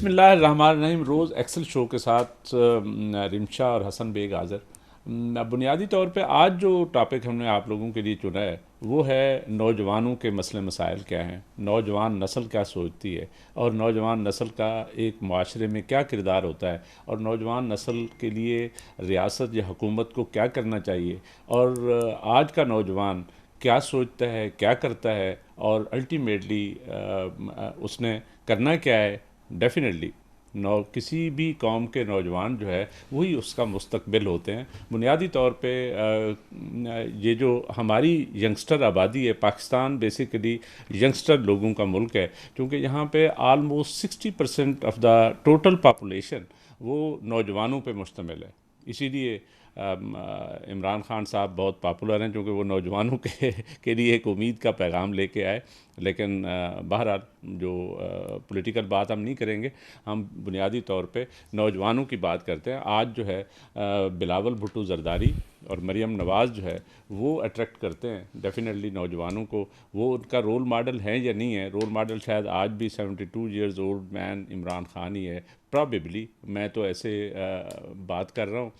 बिस्मिल्लाहिर्रहमानिर्रहीम। रोज़ Excel show के साथ रिमशा और हसन बेग हाज़िर। बुनियादी तौर पे आज जो टॉपिक हमने आप लोगों के लिए चुना है वो है नौजवानों के मसले मसाइल क्या हैं, नौजवान नस्ल क्या सोचती है और नौजवान नस्ल का एक माशरे में क्या किरदार होता है और नौजवान नस्ल के लिए रियासत या हुकूमत को क्या करना चाहिए और आज का नौजवान क्या सोचता है, क्या करता है और अल्टीमेटली उसने करना क्या है। डेफिनेटली किसी भी कौम के नौजवान जो है वही उसका मुस्तकबिल होते हैं। बुनियादी तौर पे ये जो हमारी यंगस्टर आबादी है, पाकिस्तान बेसिकली यंगस्टर लोगों का मुल्क है, क्योंकि यहाँ पे almost 60% of the total population वो नौजवानों पे मुश्तमिल है। इसीलिए इमरान खान साहब बहुत पॉपुलर हैं, क्योंकि वो नौजवानों के लिए एक उम्मीद का पैगाम लेके आए। लेकिन बहरहाल जो पॉलिटिकल बात हम नहीं करेंगे, हम बुनियादी तौर पे नौजवानों की बात करते हैं। आज जो है बिलावल भुट्टो जरदारी और मरियम नवाज़ जो है वो अट्रैक्ट करते हैं डेफिनेटली नौजवानों को। वो उनका रोल मॉडल है या नहीं है? रोल मॉडल शायद आज भी 72 years old man Imran Khan ही है प्रॉबेबली। मैं तो ऐसे बात कर रहा हूँ,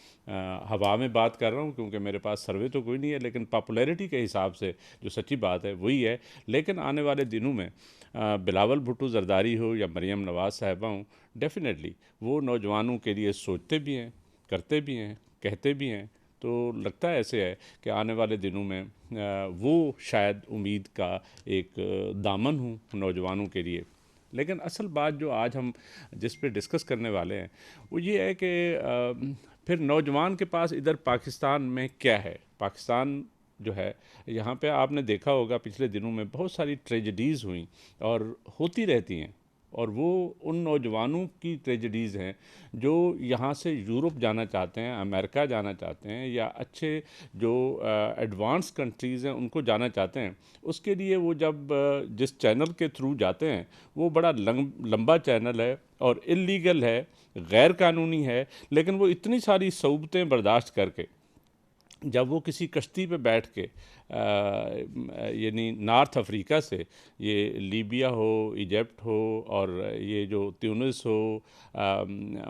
हवा में बात कर रहा हूँ, क्योंकि मेरे पास सर्वे तो कोई नहीं है, लेकिन पॉपुलैरिटी के हिसाब से जो सच्ची बात है वही है। लेकिन आने वाले दिनों में बिलावल भुट्टो जरदारी हो या मरियम नवाज़ साहिबा हों, डेफिनेटली वो नौजवानों के लिए सोचते भी हैं, करते भी हैं, कहते भी हैं। तो लगता है ऐसे है कि आने वाले दिनों में वो शायद उम्मीद का एक दामन हूँ नौजवानों के लिए। लेकिन असल बात जो आज हम जिस पे डिस्कस करने वाले हैं वो ये है कि फिर नौजवान के पास इधर पाकिस्तान में क्या है। पाकिस्तान जो है, यहाँ पे आपने देखा होगा पिछले दिनों में बहुत सारी ट्रेजेडीज़ हुई और होती रहती हैं, और वो उन नौजवानों की ट्रेजेडीज़ हैं जो यहाँ से यूरोप जाना चाहते हैं, अमेरिका जाना चाहते हैं, या अच्छे जो एडवांस कंट्रीज़ हैं उनको जाना चाहते हैं। उसके लिए वो जब जिस चैनल के थ्रू जाते हैं वो बड़ा लंबा चैनल है और इल्लीगल है, गैर कानूनी है, लेकिन वो इतनी सारी सऊबतें बर्दाश्त करके जब वो किसी कश्ती पे बैठ के यानी नॉर्थ अफ्रीका से, ये लीबिया हो, इजिप्ट हो, और ये जो ट्यूनिस हो,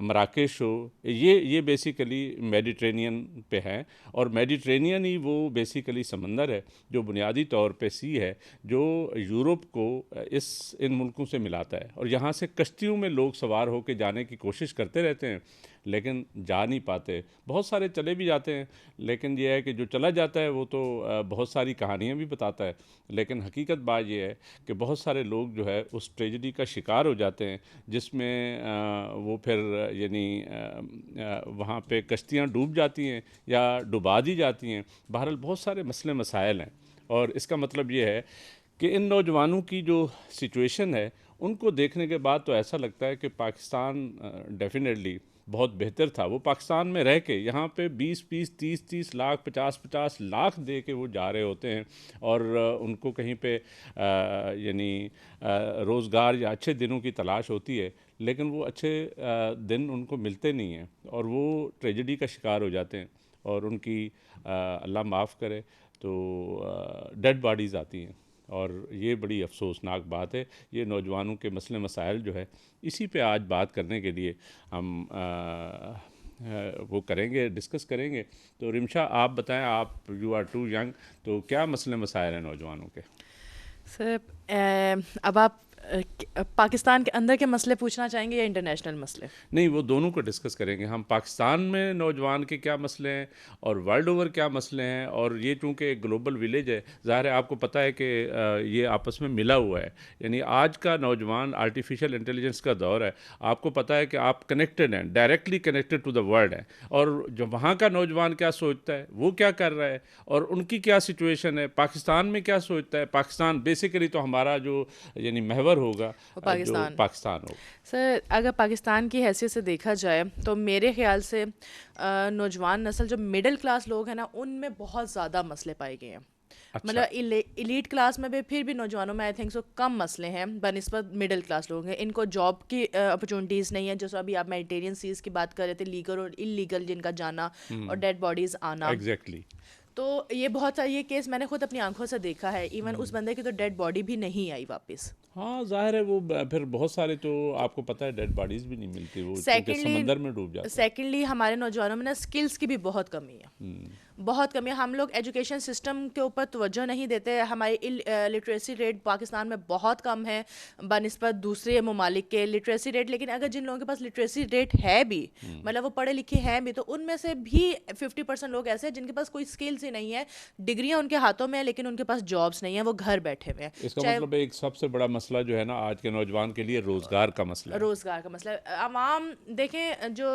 मराकेश हो, ये बेसिकली मेडिट्रेनियन पे हैं। और मेडिट्रेनियन ही वो बेसिकली समंदर है जो बुनियादी तौर पे सी है जो यूरोप को इन मुल्कों से मिलाता है। और यहाँ से कश्तियों में लोग सवार होकर जाने की कोशिश करते रहते हैं, लेकिन जा नहीं पाते। बहुत सारे चले भी जाते हैं, लेकिन ये है कि जो चला जाता है वो तो बहुत सारी कहानियाँ भी बताता है। लेकिन हकीकत बात ये है कि बहुत सारे लोग जो है उस ट्रेजेडी का शिकार हो जाते हैं, जिसमें वो फिर यानी वहाँ पे कश्तियाँ डूब जाती हैं या डुबा दी जाती हैं। बहरहाल बहुत सारे मसले मसाइल हैं, और इसका मतलब ये है कि इन नौजवानों की जो सिचुएशन है उनको देखने के बाद तो ऐसा लगता है कि पाकिस्तान डेफिनेटली बहुत बेहतर था। वो पाकिस्तान में रह के यहाँ पे 20-20, 30-30 लाख, 50-50 लाख दे के वो जा रहे होते हैं, और उनको कहीं पे यानी रोज़गार या अच्छे दिनों की तलाश होती है, लेकिन वो अच्छे दिन उनको मिलते नहीं हैं और वो ट्रेजेडी का शिकार हो जाते हैं, और उनकी अल्लाह माफ़ करे तो डेड बॉडीज़ आती हैं। और ये बड़ी अफसोसनाक बात है। ये नौजवानों के मसले मसाइल जो है, इसी पे आज बात करने के लिए हम वो करेंगे, डिस्कस करेंगे। तो रिमशा आप बताएं, आप यू आर टू यंग, तो क्या मसले मसाइल हैं नौजवानों के? सर, अब आप पाकिस्तान के अंदर के मसले पूछना चाहेंगे या इंटरनेशनल मसले? नहीं, वो दोनों को डिस्कस करेंगे हम। पाकिस्तान में नौजवान के क्या मसले हैं और वर्ल्ड ओवर क्या मसले हैं। और ये चूँकि एक ग्लोबल विलेज है, ज़ाहिर है आपको पता है कि ये आपस में मिला हुआ है। यानी आज का नौजवान आर्टिफिशियल इंटेलिजेंस का दौर है। आपको पता है कि आप कनेक्टेड हैं, directly connected to the world हैं, और जो वहाँ का नौजवान क्या सोचता है, वो क्या कर रहा है और उनकी क्या सिचुएशन है, पाकिस्तान में क्या सोचता है। पाकिस्तान बेसिकली तो हमारा जो यानी महवर होगा, वो जो पाकिस्तान। पाकिस्तान होगा। सर, अगर पाकिस्तान की हैसियत से देखा जाए तो मेरे ख्याल से नौजवान नस्ल जो मिडिल क्लास लोग हैं ना, उनमें बहुत ज़्यादा मसले पाए गए हैं। अच्छा। मतलब इलीट क्लास में भी फिर भी नौजवानों में आई थिंक सो कम मसले हैं बनिस्बत मिडिल क्लास लोग हैं। इनको जॉब की अपॉर्चुनिटीज़ नहीं है, जैसे अभी आप मेडिटेरियन सीज की बात कर रहे थे, लीगल और इलीगल जिनका जाना और डेड बॉडीज़ आना। एग्जैक्टली। तो ये केस मैंने खुद अपनी आंखों से देखा है। इवन उस बंदे की तो डेड बॉडी भी नहीं आई वापस। हाँ जाहिर है वो फिर बहुत सारे तो आपको पता है डेड बॉडीज भी नहीं मिलती, वो क्योंकि सेकेंडली समंदर में डूब जाते सेकेंडली हमारे नौजवानों में ना स्किल्स की भी बहुत कमी है। हैं। बहुत कमी है। हम लोग एजुकेशन सिस्टम के ऊपर तवज्जो नहीं देते। हमारी लिटरेसी रेट पाकिस्तान में बहुत कम है बनिस्बत दूसरे ममालिक के लिटरेसी रेट। लेकिन अगर जिन लोगों के पास लिटरेसी रेट है भी, मतलब वो पढ़े लिखे हैं भी, तो उनमें से भी 50% लोग ऐसे हैं जिनके पास कोई स्किल्स ही नहीं है। डिग्रियां उनके हाथों में है लेकिन उनके पास जॉब्स नहीं है, वो घर बैठे हुए हैं। इसका चाहे मतलब एक सबसे बड़ा मसला जो है ना आज के नौजवान के लिए रोजगार का मसला है। रोज़गार का मसला है। आवाम देखें, जो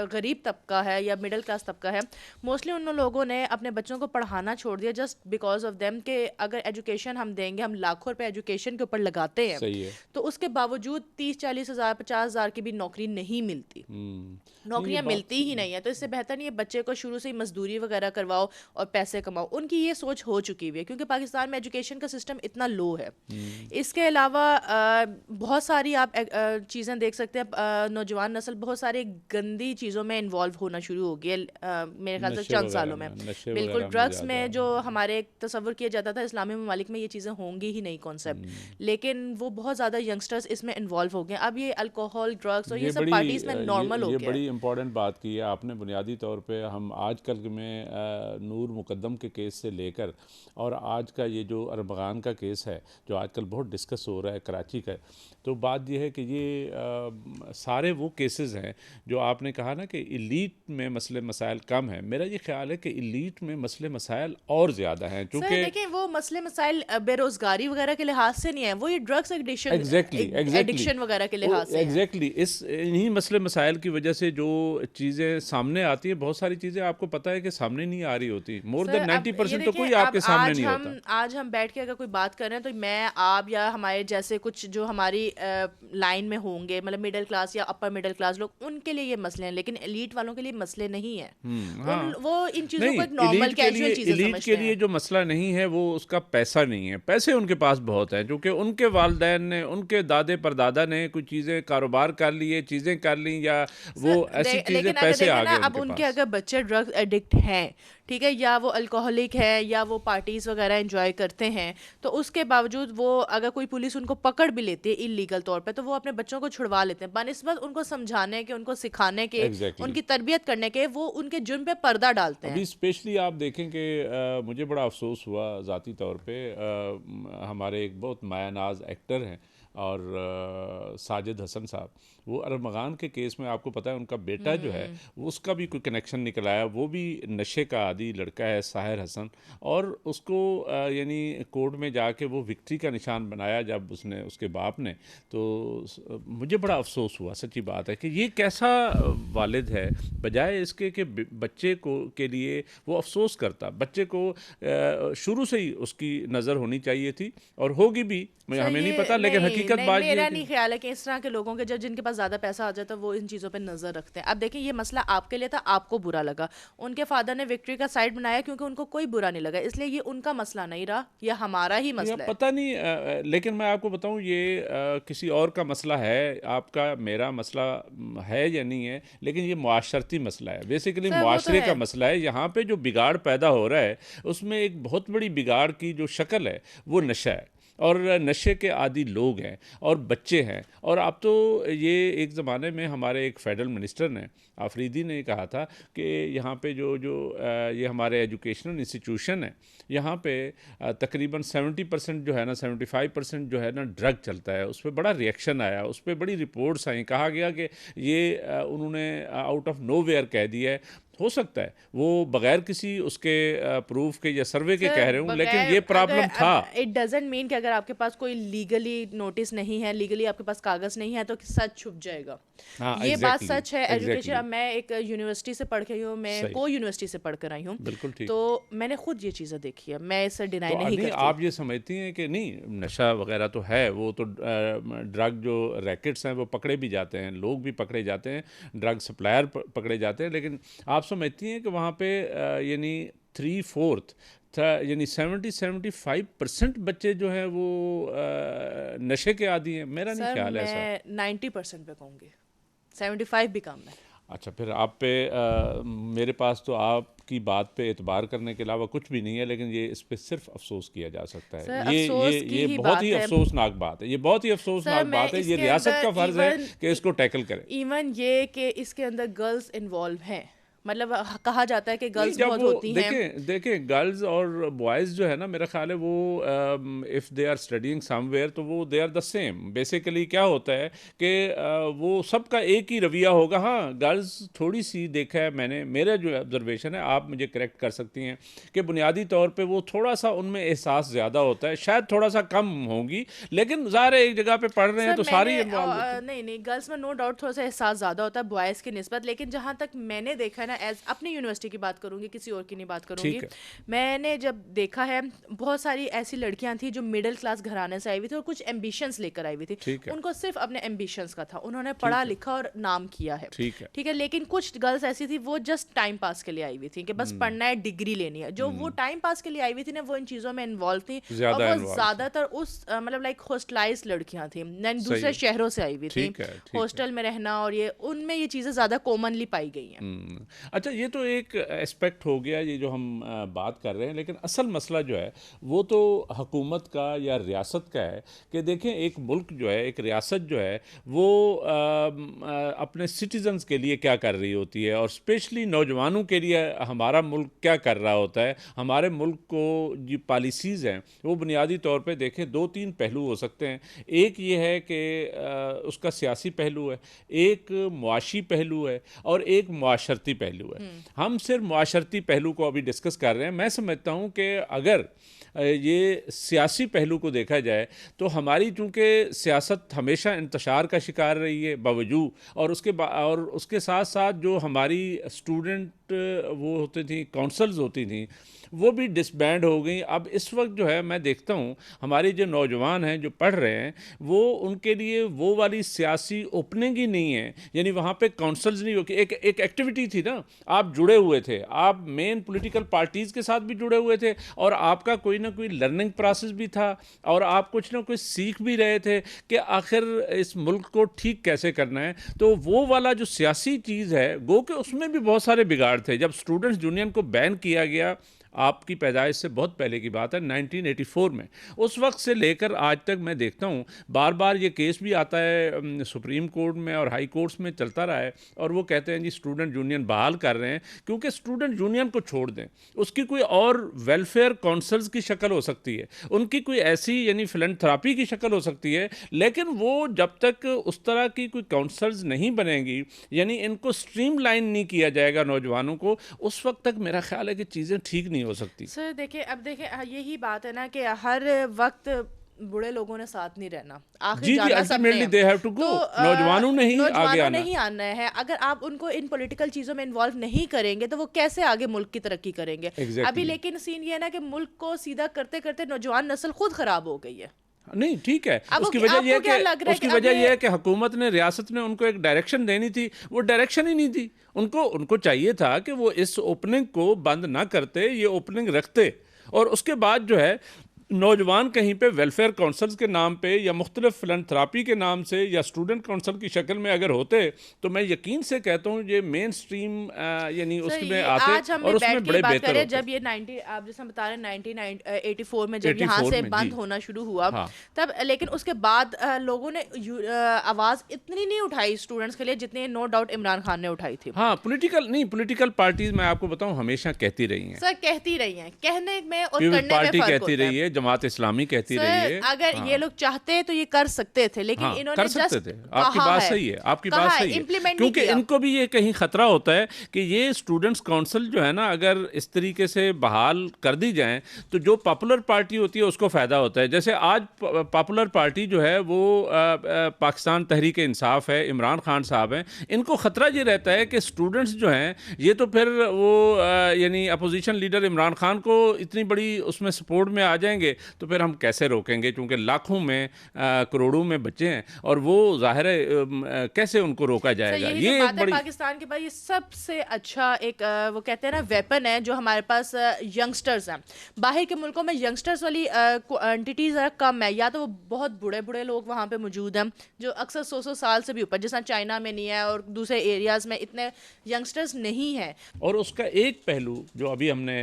गरीब तबका है या मिडिल क्लास तबका है, मोस्टली उन लोगों ने अपने बच्चों को पढ़ाना छोड़ दिया जस्ट बिकॉज ऑफ देम कि अगर एजुकेशन हम देंगे, हम लाखों रुपए एजुकेशन के ऊपर लगाते हैं, सही है। तो उसके बावजूद 30-40 हज़ार 50 हज़ार की भी नौकरी नहीं मिलती। नहीं ये नौकरियां बात मिलती ही नहीं है। तो इससे बेहतर नहीं है बच्चे को शुरू से ही मजदूरी वगैरह करवाओ और पैसे कमाओ। उनकी ये सोच हो चुकी हुई है क्योंकि पाकिस्तान में एजुकेशन का सिस्टम इतना लो है। इसके अलावा बहुत सारी आप चीज़ें देख सकते हैं। नौजवान नस्ल बहुत सारी गंदी चीज़ों में इन्वॉल्व होना शुरू हो गई है मेरे ख्याल से नशे चंद वगैरह सालों में। नशे बिल्कुल वगैरह में ड्रग्स ज़्यादा। में जो हमारे एक तस्वुर किया जाता था इस्लामी ममालिक में ये चीज़ें होंगी ही नहीं कॉन्सेप्ट, लेकिन वो बहुत ज़्यादा यंगस्टर्स इसमें इन्वॉल्व हो गए। अब ये अल्कोहल ड्रग्स और ये सब पार्टीज में नॉर्मल हो ये गया बड़ी है। इम्पोर्टेंट बात की है आपने। बुनियादी तौर पे हम आजकल में नूर मुकद्दम के केस से लेकर और आज का ये जो अरबगान का केस है जो आजकल बहुत डिस्कस हो रहा है कराची का, तो बात ये है कि ये सारे वो केसेस हैं जो आपने कहा ना कि इलीट में मसले मसाइल कम है। मेरा ये ख्याल है कि इलीट में मसले मसाइल और ज़्यादा हैं सर क्योंकि देखिए, वो मसले मसाइल बेरोजगारी वगैरह के लिहाज से नहीं है, वो ये ड्रग्स एडिक्शन वगैरह के लिहाज से है। एग्जैक्टली इस इन्हीं मसले मसाइल की वजह से जो चीज़ें सामने आती हैं, बहुत सारी चीज़ें आपको पता है कि सामने नहीं आ रही होती। मोर सर देन अब ये 90% तो देखिए, कोई अब आपके सामने नहीं होता। आज हम बैठ के अगर कोई बात कर रहे हैं तो मैं आप या हमारे जैसे कुछ जो हमारी लाइन में होंगे, मतलब मिडिल क्लास या अपर मिडिल क्लास लोग, उनके लिए ये मसले हैं, लेकिन एलीट वालों के लिए मसले नहीं है। हाँ वो इन चीज़ों नहीं, को एक नॉर्मल कैजुअल चीज़ें इलीट समझते के हैं। लिए जो मसला नहीं है वो उसका पैसा नहीं है। पैसे उनके पास बहुत है क्योंकि उनके वालिदैन ने, उनके दादे परदादा ने कुछ चीज़ें कारोबार कर लिए, चीज़ें कर ली, या वो ऐसी चीज़ें लेकिन अगर पैसे देखें आ ना, गए अब उनके उनके पास। अगर बच्चे ड्रग एडिक्ट हैं, ठीक है, या वो अल्कोहलिक है या वो पार्टीज वगैरह एंजॉय करते हैं, तो उसके बावजूद वो अगर कोई पुलिस उनको पकड़ भी लेती है इलीगल तौर पे, तो वो अपने बच्चों को छुड़वा लेते हैं बनिस्बत उनको समझाने के, उनको सिखाने के, एग्जैक्टली उनकी तरबियत करने के। वो उनके जुर्म पे पर्दा डालते अभी हैं। स्पेशली आप देखें कि मुझे बड़ा अफसोस हुआ ज़ाती तौर पे। हमारे एक बहुत मायानाज एक्टर हैं और साजिद हसन साहब, वो अरमगान के केस में आपको पता है उनका बेटा जो है वो उसका भी कोई कनेक्शन निकल आया। वो भी नशे का आदी लड़का है साहिर हसन, और उसको यानी कोर्ट में जाके वो विक्ट्री का निशान बनाया जब उसने, उसके बाप ने। तो मुझे बड़ा अफसोस हुआ, सच्ची बात है, कि ये कैसा वालिद है। बजाय इसके कि बच्चे को के लिए वो अफसोस करता, बच्चे को शुरू से ही उसकी नज़र होनी चाहिए थी और होगी भी, हमें नहीं पता, लेकिन हकीकत बात ये मेरा है नहीं कि ख्याल है कि इस तरह के लोगों के, जब जिनके पास ज़्यादा पैसा आ जाता है वो इन चीज़ों पे नज़र रखते हैं। अब देखिए, ये मसला आपके लिए था, आपको बुरा लगा। उनके फादर ने विक्ट्री का साइड बनाया क्योंकि उनको कोई बुरा नहीं लगा, इसलिए ये उनका मसला नहीं रहा, ये हमारा ही या मसला है। पता नहीं लेकिन मैं आपको बताऊं ये किसी और का मसला है, आपका मेरा मसला है या नहीं है, लेकिन ये मुआशरती मसला है, बेसिकली सर वो तो मुआशरे का है। मसला है। यहाँ पे जो बिगाड़ पैदा हो रहा है उसमें एक बहुत बड़ी बिगाड़ की जो शक्ल है वो नशा है, और नशे के आदी लोग हैं और बच्चे हैं। और अब तो ये एक ज़माने में हमारे एक फेडरल मिनिस्टर ने, आफरीदी ने कहा था कि यहाँ पे जो जो ये हमारे एजुकेशनल इंस्टीट्यूशन है, यहाँ पे तकरीबन 70% जो है ना, 75% जो है ना ड्रग चलता है। उस पर बड़ा रिएक्शन आया, उस पर बड़ी रिपोर्ट्स आई, कहा गया कि ये उन्होंने आउट ऑफ नो वेयर कह दिया है। हो सकता है वो बगैर किसी उसके प्रूफ के या सर्वे के कह रहे हूँ, लेकिन ये प्रॉब्लम था। इट डजेंट मीन कि अगर आपके पास कोई लीगली नोटिस नहीं है, लीगली आपके पास कागज नहीं है, तो सच छुप जाएगा। हाँ ये बात एग्जैक्टली सच है। एजुकेशन, एग्जैक्टली अब मैं एक यूनिवर्सिटी से पढ़ के आई हूँ, मैं सही, को यूनिवर्सिटी से पढ़ कर आई हूँ, बिल्कुल ठीक। तो मैंने खुद ये चीज़ें देखी है, मैं इससे डिनाई तो नहीं नहीं, करती। आप ये समझती हैं कि नहीं नशा वगैरह तो है, वो तो ड्रग जो रैकेट्स हैं वो पकड़े भी जाते हैं, लोग भी पकड़े जाते हैं, ड्रग सप्लायर पकड़े जाते हैं, लेकिन आप समझती हैं कि वहाँ पे यानी 3/4 था, यानी 70-75% बच्चे जो हैं वो नशे के आदी हैं? मेरा नहीं सर ख्याल है ऐसा। मैं 90% पे कहूँगी, 75 भी कम है। अच्छा, फिर आप पे मेरे पास तो आपकी बात पे एतबार करने के अलावा कुछ भी नहीं है, लेकिन ये इस पे सिर्फ अफसोस किया जा सकता है। सर ये अफसोस की ये ही बहुत ही बात है। अफसोसनाक बात है, ये बहुत ही सर अफसोसनाक मैं बात है। ये इसके रियासत का अंदर फ़र्ज़ है इवन कि इसको टैकल करे। इवन ये कि इसके अंदर गर्ल्स इन्वॉल्व हैं, मतलब कहा जाता है कि नहीं, गर्ल्स जब बहुत वो होती हैं। देखें देखें गर्ल्स और बॉयज़ जो है ना, मेरा ख्याल है वो if they are studying somewhere तो वो they are the same. Basically क्या होता है कि वो सबका एक ही रवैया होगा। हाँ, गर्ल्स थोड़ी सी देखा है मैंने, मेरा जो ऑब्जर्वेशन है, आप मुझे करेक्ट कर सकती हैं, कि बुनियादी तौर पे वो थोड़ा सा उनमें एहसास ज़्यादा होता है, शायद थोड़ा सा कम होंगी, लेकिन ज़ाहिर है एक जगह पे पढ़ रहे हैं सर तो सारी इन्वॉल्व होती हैं। नहीं नहीं, गर्ल्स में नो डाउट थोड़ा सा एहसास ज़्यादा होता है बॉयज़ की निस्बत, लेकिन जहाँ तक मैंने देखा है ना, एज अपनी यूनिवर्सिटी की बात करूँगी, किसी और की नहीं बात करूँगी। ठीक है, मैंने जब देखा है, बहुत सारी ऐसी लड़कियाँ थी जो मिडिल क्लास घराने से आई हुई थी और कुछ एम्बिशंस लेकर आई हुई थी। ठीक है, उनको सिर्फ अपने एम्बिशंस का था, उन्होंने पढ़ा ठीक है, लिखा और नाम किया है। ठीक है। ठीक है, लेकिन कुछ गर्ल्स ऐसी थी वो जस्ट टाइम पास के लिए आई हुई थी कि बस पढ़ना है, डिग्री लेनी है। जो वो टाइम पास के लिए आई हुई थी ना, वो इन चीज़ों में इन्वॉल्व थी, और ज़्यादा वो इन्वॉल्व थी। ज़्यादातर उस मतलब लाइक हॉस्टलाइज्ड लड़कियां थी, सही दूसरे है। शहरों से आई हुई थी, ठीक है, ठीक है। हॉस्टल में रहना, और ये उनमें ये चीज़ें ज़्यादा कॉमनली पाई गई हैं। अच्छा, ये तो एक एस्पेक्ट हो गया, ये जो हम बात कर रहे हैं, लेकिन असल मसला जो है वो तो हुकूमत का या रियासत का है कि देखें, एक मुल्क जो है, एक रियासत जो है, वो अपने सिटीजन्स के लिए क्या कर रही होती है, और स्पेशली नौजवानों के लिए हमारा मुल्क क्या कर रहा होता है। हमारे मुल्क को जो पॉलिसीज़ हैं वो बुनियादी तौर पे देखें, दो तीन पहलू हो सकते हैं। एक ये है कि उसका सियासी पहलू है, एक मुआशी पहलू है, और एक मुआशरती पहलू है। हम सिर्फ मुआशरती पहलू को अभी डिस्कस कर रहे हैं। मैं समझता हूँ कि अगर ये सियासी पहलू को देखा जाए तो हमारी चूँकि सियासत हमेशा इंतशार का शिकार रही है बावजूद, और उसके साथ साथ जो हमारी स्टूडेंट वो होती थी, काउंसल्स होती थी, वो भी डिसबैंड हो गई। अब इस वक्त जो है मैं देखता हूँ हमारे जो नौजवान हैं जो पढ़ रहे हैं, वो उनके लिए वो वाली सियासी ओपनिंग ही नहीं है। यानी वहाँ पे काउंसल्स नहीं हो कि एक एक्टिविटी थी ना, आप जुड़े हुए थे, आप मेन पॉलिटिकल पार्टीज़ के साथ भी जुड़े हुए थे, और आपका कोई ना कोई लर्निंग प्रोसेस भी था, और आप कुछ ना कुछ सीख भी रहे थे कि आखिर इस मुल्क को ठीक कैसे करना है। तो वो वाला जो सियासी चीज़ है, गो कि उसमें भी बहुत सारे बिगाड़ थे। जब स्टूडेंट्स यूनियन को बैन किया गया, आपकी पैदाइश से बहुत पहले की बात है, 1984 में, उस वक्त से लेकर आज तक मैं देखता हूँ बार बार ये केस भी आता है सुप्रीम कोर्ट में और हाई कोर्ट्स में चलता रहा है, और वो कहते हैं जी स्टूडेंट यूनियन बहाल कर रहे हैं, क्योंकि स्टूडेंट यूनियन को छोड़ दें, उसकी कोई और वेलफेयर काउंसिल्स की शक्ल हो सकती है, उनकी कोई ऐसी यानी फिलैंथ्रोपी की शक्ल हो सकती है, लेकिन वो जब तक उस तरह की कोई काउंसिल्स नहीं बनेंगी, यानी इनको स्ट्रीमलाइन नहीं किया जाएगा नौजवानों को, उस वक्त तक मेरा ख्याल है कि चीज़ें ठीक नहीं हो सकती। सर देखिए, अब देखिए यही बात है ना कि हर वक्त बूढ़े लोगों ने साथ नहीं रहना, आखिर जी जी, जाना सबने अल्टीमेटली है। They have to go. तो नौजवानों ने ही आगे नौजवानों ने आना। ही आना है। अगर आप उनको इन पॉलिटिकल चीज़ों में इन्वॉल्व नहीं करेंगे तो वो कैसे आगे मुल्क की तरक्की करेंगे। अभी एग्जैक्टली। लेकिन सीन ये है ना कि मुल्क को सीधा करते करते नौजवान नस्ल खुद खराब हो गई है। नहीं, ठीक है, अब उसकी आपको वजह यह क्या लग रहा है उसकी कि वजह अब यह है कि हुकूमत ने, रियासत ने उनको एक डायरेक्शन देनी थी, वो डायरेक्शन ही नहीं दी। उनको चाहिए था कि वो इस ओपनिंग को बंद ना करते, ये ओपनिंग रखते, और उसके बाद जो है नौजवान कहीं पे वेलफेयर काउंसिल्स के नाम पे या मुख्तलिफ फिलैंथ्रोपी के नाम से या स्टूडेंट काउंसिल की शक्ल में अगर होते, तो मैं यकीन से कहता हूँ ये मेन स्ट्रीम यानी सर उसमें ये आते आज हम और बैठ उसमें के बड़े बात बेहतर करें, होते। जब ये 90 आप जैसे हम बता रहे हैं 1984 में जब यहाँ 84 से में, बंद जी होना शुरू हुआ, हाँ। तब लेकिन उसके बाद लोगों ने आवाज़ इतनी नहीं उठाई स्टूडेंट्स के लिए जितनी नो डाउट इमरान खान ने उठाई थी। हाँ, पॉलिटिकल पार्टीज मैं आपको बताऊं हमेशा कहती रही हैं, सर कहती रही हैं, कहने में और पीपल्स करने में पार्टी फर्क कहती होता रही है, जमात इस्लामी कहती रही सर है। अगर हाँ, ये लोग चाहते तो ये कर सकते थे, लेकिन हाँ, इन्होंने कर सकते जस्ट थे। आपकी बात सही है, आपकी बात सही है, इम्प्लीमेंट नहीं क्योंकि किया। इनको भी ये कहीं खतरा होता है कि ये स्टूडेंट्स काउंसिल जो है ना, अगर इस तरीके से बहाल कर दी जाए तो जो पॉपुलर पार्टी होती है उसको फ़ायदा होता है। जैसे आज पॉपुलर पार्टी जो है वो पाकिस्तान तहरीक इंसाफ है, इमरान खान साहब हैं, इनको ख़तरा ये रहता है कि स्टूडेंट्स जो हैं ये तो फिर वो यानी अपोजिशन लीडर इमरान खान को इतनी बड़ी उसमें सपोर्ट में आ जाएंगे करेंगे तो फिर हम कैसे रोकेंगे, क्योंकि लाखों में करोड़ों में बच्चे हैं और वो ज़ाहिर है कैसे उनको रोका जाएगा। यही तो ये बात एक है, बड़ी पाकिस्तान के पास ये सबसे अच्छा एक वो कहते हैं ना वेपन है जो हमारे पास यंगस्टर्स हैं। बाहर के मुल्कों में यंगस्टर्स वाली क्वांटिटी ज़रा कम है, या तो वो बहुत बूढ़े बूढ़े लोग वहाँ पे मौजूद हैं जो अक्सर 100 साल से भी ऊपर, जैसा चाइना में नहीं है और दूसरे एरियाज़ में इतने यंगस्टर्स नहीं हैं। और उसका एक पहलू जो अभी हमने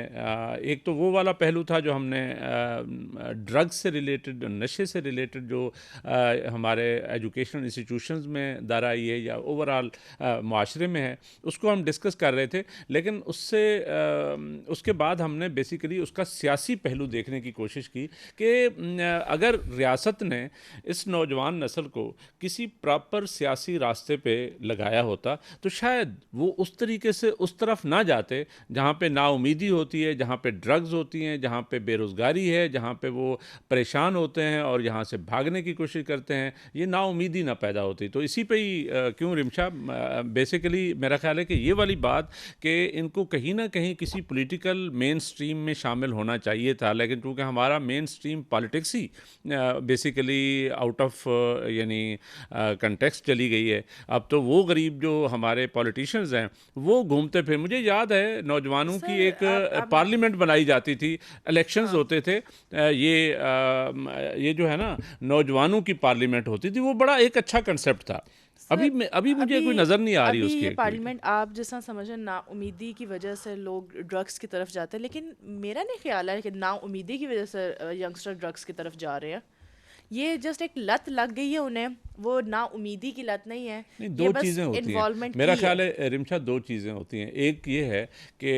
एक तो वो वाला पहलू था जो हमने ड्रग्स से रिलेटेड, नशे से रिलेटेड जो हमारे एजुकेशनल इंस्टीट्यूशंस में दायरा आई है या ओवरऑल माशरे में है, उसको हम डिस्कस कर रहे थे। लेकिन उससे उसके बाद हमने बेसिकली उसका सियासी पहलू देखने की कोशिश की कि अगर रियासत ने इस नौजवान नस्ल को किसी प्रॉपर सियासी रास्ते पे लगाया होता तो शायद वो उस तरीके से उस तरफ ना जाते जहाँ पे नाउमीदी होती है, जहाँ पे ड्रग्स होती हैं, जहाँ पे बेरोज़गारी है, जहाँ पे वो परेशान होते हैं और यहाँ से भागने की कोशिश करते हैं, ये नाउमीदी ना पैदा होती। तो इसी पे ही क्यों रिमशा, बेसिकली मेरा ख्याल है कि ये वाली बात कि इनको कहीं ना कहीं किसी पॉलिटिकल मेन स्ट्रीम में शामिल होना चाहिए था, लेकिन क्योंकि हमारा main stream politics he basically out of यानी कंटेक्स्ट चली गई है। अब तो वो गरीब जो हमारे पॉलिटिशियंस हैं वो घूमते फिर, मुझे याद है नौजवानों की एक पार्लियामेंट बनाई जाती थी, इलेक्शंस होते थे, ये जो है ना नौजवानों की पार्लियामेंट होती थी, वो बड़ा एक अच्छा कंसेप्ट था। अभी मुझे कोई नज़र नहीं आ रही अभी उसकी ये एक्टिविटी। पार्लियामेंट आप जैसा समझें ना उम्मीदी की वजह से लोग ड्रग्स की तरफ जाते हैं, लेकिन मेरा नहीं ख्याल है कि ना उम्मीदी की वजह से यंगस्टर ड्रग्स की तरफ जा रहे हैं। ये जस्ट एक लत लग गई है उन्हें, वो ना उम्मीदी की लत नहीं है, नहीं, ये दो बस चीज़ें होती हैं इन्वॉल्वमेंट मेरा की ख्याल है। है रिमशा, दो चीज़ें होती हैं। एक ये है कि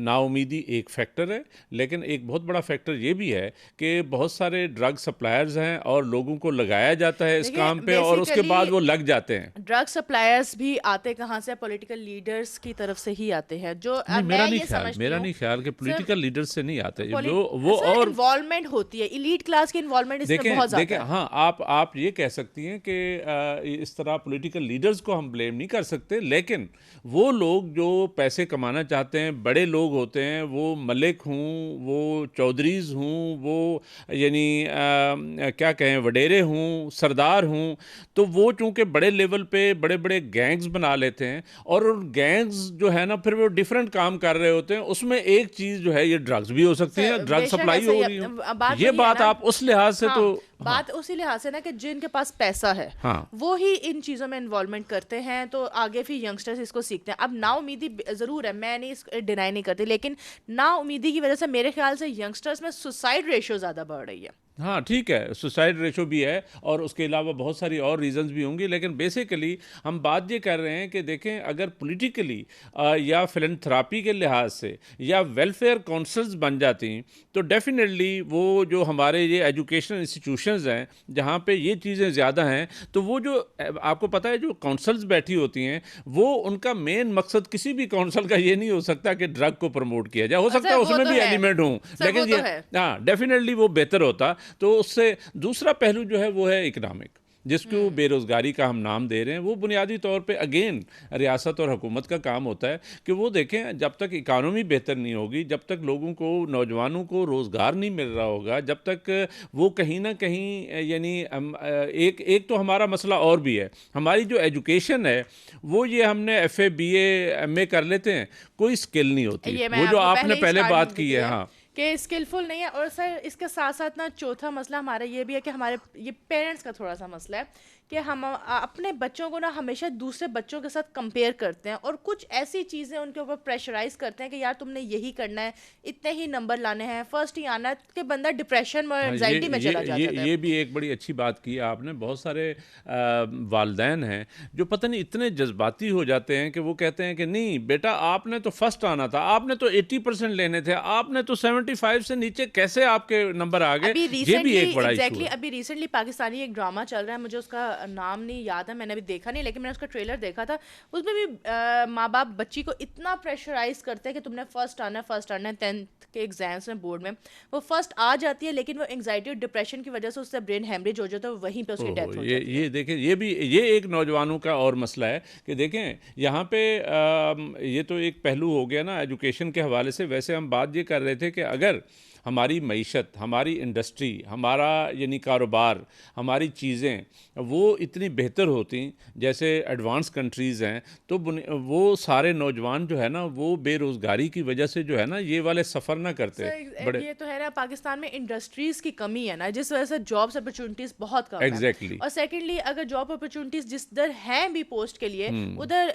नाउमीदी एक फैक्टर है, लेकिन एक बहुत बड़ा फैक्टर ये भी है कि बहुत सारे ड्रग सप्लायर्स हैं और लोगों को लगाया जाता है इस देखिए काम पे और उसके बाद वो लग जाते हैं। ड्रग सप्लायर्स भी आते कहाँ से, पॉलिटिकल लीडर्स की तरफ से ही आते हैं, जो नहीं, मैं ये समझती मेरा हूँ नहीं ख्याल कि सर। पॉलिटिकल लीडर से नहीं आते वो सर और इन्वॉल्वमेंट होती है, इलीट क्लास की इन्वॉल्वमेंट इसमें देखें बहुत देखें ज्यादा है। हाँ, आप ये कह सकती हैं कि इस तरह पॉलिटिकल लीडर्स को हम ब्लेम नहीं कर सकते, लेकिन वो लोग जो पैसे कमाना चाहते हैं, बड़े लोग होते हैं, वो मलिक हूँ, वो चौधरीज हूँ, वो यानी क्या कहें वडेरे हूँ, सरदार हूँ, तो वो चूँकि बड़े लेवल पे बड़े बड़े गैंग्स बना लेते हैं और उन गैंग्स जो है ना फिर वो डिफरेंट काम कर रहे होते हैं। उसमें एक चीज़ जो है ये ड्रग्स भी हो सकती है, ड्रग बेशक सप्लाई ऐसा हो ही रही हो, बात ये वही है बात ना। आप उस लिहाज से हाँ, तो बात उसी लिहाज से ना कि जिनके पास पैसा है हाँ। वो ही इन चीज़ों में इन्वॉल्वमेंट करते हैं, तो आगे फिर यंगस्टर्स इसको सीखते हैं। अब नाउमीदी ज़रूर है, मैं नहीं डिनाई नहीं करती, लेकिन नाउमीदी की वजह से मेरे ख्याल से यंगस्टर्स में सुसाइड रेशियो ज़्यादा बढ़ रही है। हाँ ठीक है, सुसाइड रेशो भी है और उसके अलावा बहुत सारी और रीजंस भी होंगी, लेकिन बेसिकली हम बात ये कर रहे हैं कि देखें अगर पॉलिटिकली या फिलैंथ्रोपी के लिहाज से या वेलफेयर काउंसिल्स बन जाती तो डेफिनेटली वो जो हमारे ये एजुकेशनल इंस्टीट्यूशंस हैं जहाँ पे ये चीज़ें ज़्यादा हैं, तो वो जो आपको पता है जो काउंसिल्स बैठी होती हैं वो उनका मेन मकसद किसी भी काउंसिल का ये नहीं हो सकता कि ड्रग को प्रमोट किया जाए, हो सकता है उसमें भी एलिमेंट हों, लेकिन ये हाँ डेफिनेटली वो बेहतर होता। तो उससे दूसरा पहलू जो है वो है इकोनॉमिक, जिसको बेरोज़गारी का हम नाम दे रहे हैं। वो बुनियादी तौर पे अगेन रियासत और हुकूमत का काम होता है कि वो देखें जब तक इकानमी बेहतर नहीं होगी, जब तक लोगों को, नौजवानों को रोज़गार नहीं मिल रहा होगा, जब तक वो कहीं ना कहीं यानी एक तो हमारा मसला और भी है, हमारी जो एजुकेशन है वो ये हमने FA BA MA कर लेते हैं, कोई स्किल नहीं होती, वो जो आपने पहले बात की है। हाँ कि स्किलफुल नहीं है। और सर इसके साथ साथ ना चौथा मसला हमारा ये भी है कि हमारे ये पेरेंट्स का थोड़ा सा मसला है कि हम अपने बच्चों को ना हमेशा दूसरे बच्चों के साथ कंपेयर करते हैं और कुछ ऐसी चीज़ें उनके ऊपर प्रेशराइज करते हैं कि यार तुमने यही करना है, इतने ही नंबर लाने हैं, फर्स्ट ही आना है, कि बंदा डिप्रेशन और एंजाइटी में चला जाता है। ये भी एक बड़ी अच्छी बात की आपने। बहुत सारे वालदैन हैं जो पता नहीं इतने जज्बाती हो जाते हैं कि वो कहते हैं कि नहीं बेटा आपने तो फर्स्ट आना था, आपने तो 80% लेने थे, आपने तो 75 से नीचे कैसे आपके नंबर आ गए। ये भी एक बड़ा इशू है। अभी रिसेंटली पाकिस्तानी एक ड्रामा चल रहा है, मुझे उसका नाम नहीं याद है, मैंने अभी देखा नहीं, लेकिन मैंने उसका ट्रेलर देखा था। उसमें भी माँ बाप बच्ची को इतना प्रेशराइज करते हैं कि तुमने फर्स्ट आना है 10th के एग्जाम्स में, बोर्ड में वो फर्स्ट आ जाती है, लेकिन वो एंग्जाइटी और डिप्रेशन की वजह से उससे ब्रेन हेमरेज हो जाता है, वहीं पे उसकी डेथ हो जाती है। ये देखें, ये एक नौजवानों का और मसला है कि देखें यहाँ पे ये तो एक पहलू हो गया ना एजुकेशन के हवाले से। वैसे हम बात ये कर रहे थे कि अगर हमारी मईशत, हमारी इंडस्ट्री, हमारा यानी कारोबार, हमारी चीज़ें वो इतनी बेहतर होती जैसे एडवांस कंट्रीज़ हैं, तो वो सारे नौजवान जो है ना वो बेरोज़गारी की वजह से जो है ना ये वाले सफ़र ना करते बड़े। ये तो है ना, पाकिस्तान में इंडस्ट्रीज की कमी है ना, जिस वजह से जॉब्स अपॉर्चुनिटीज बहुत कम है। एग्जैक्टली। और सेकेंडली, अगर जॉब अपॉर्चुनिटीज जिधर हैं भी पोस्ट के लिए, उधर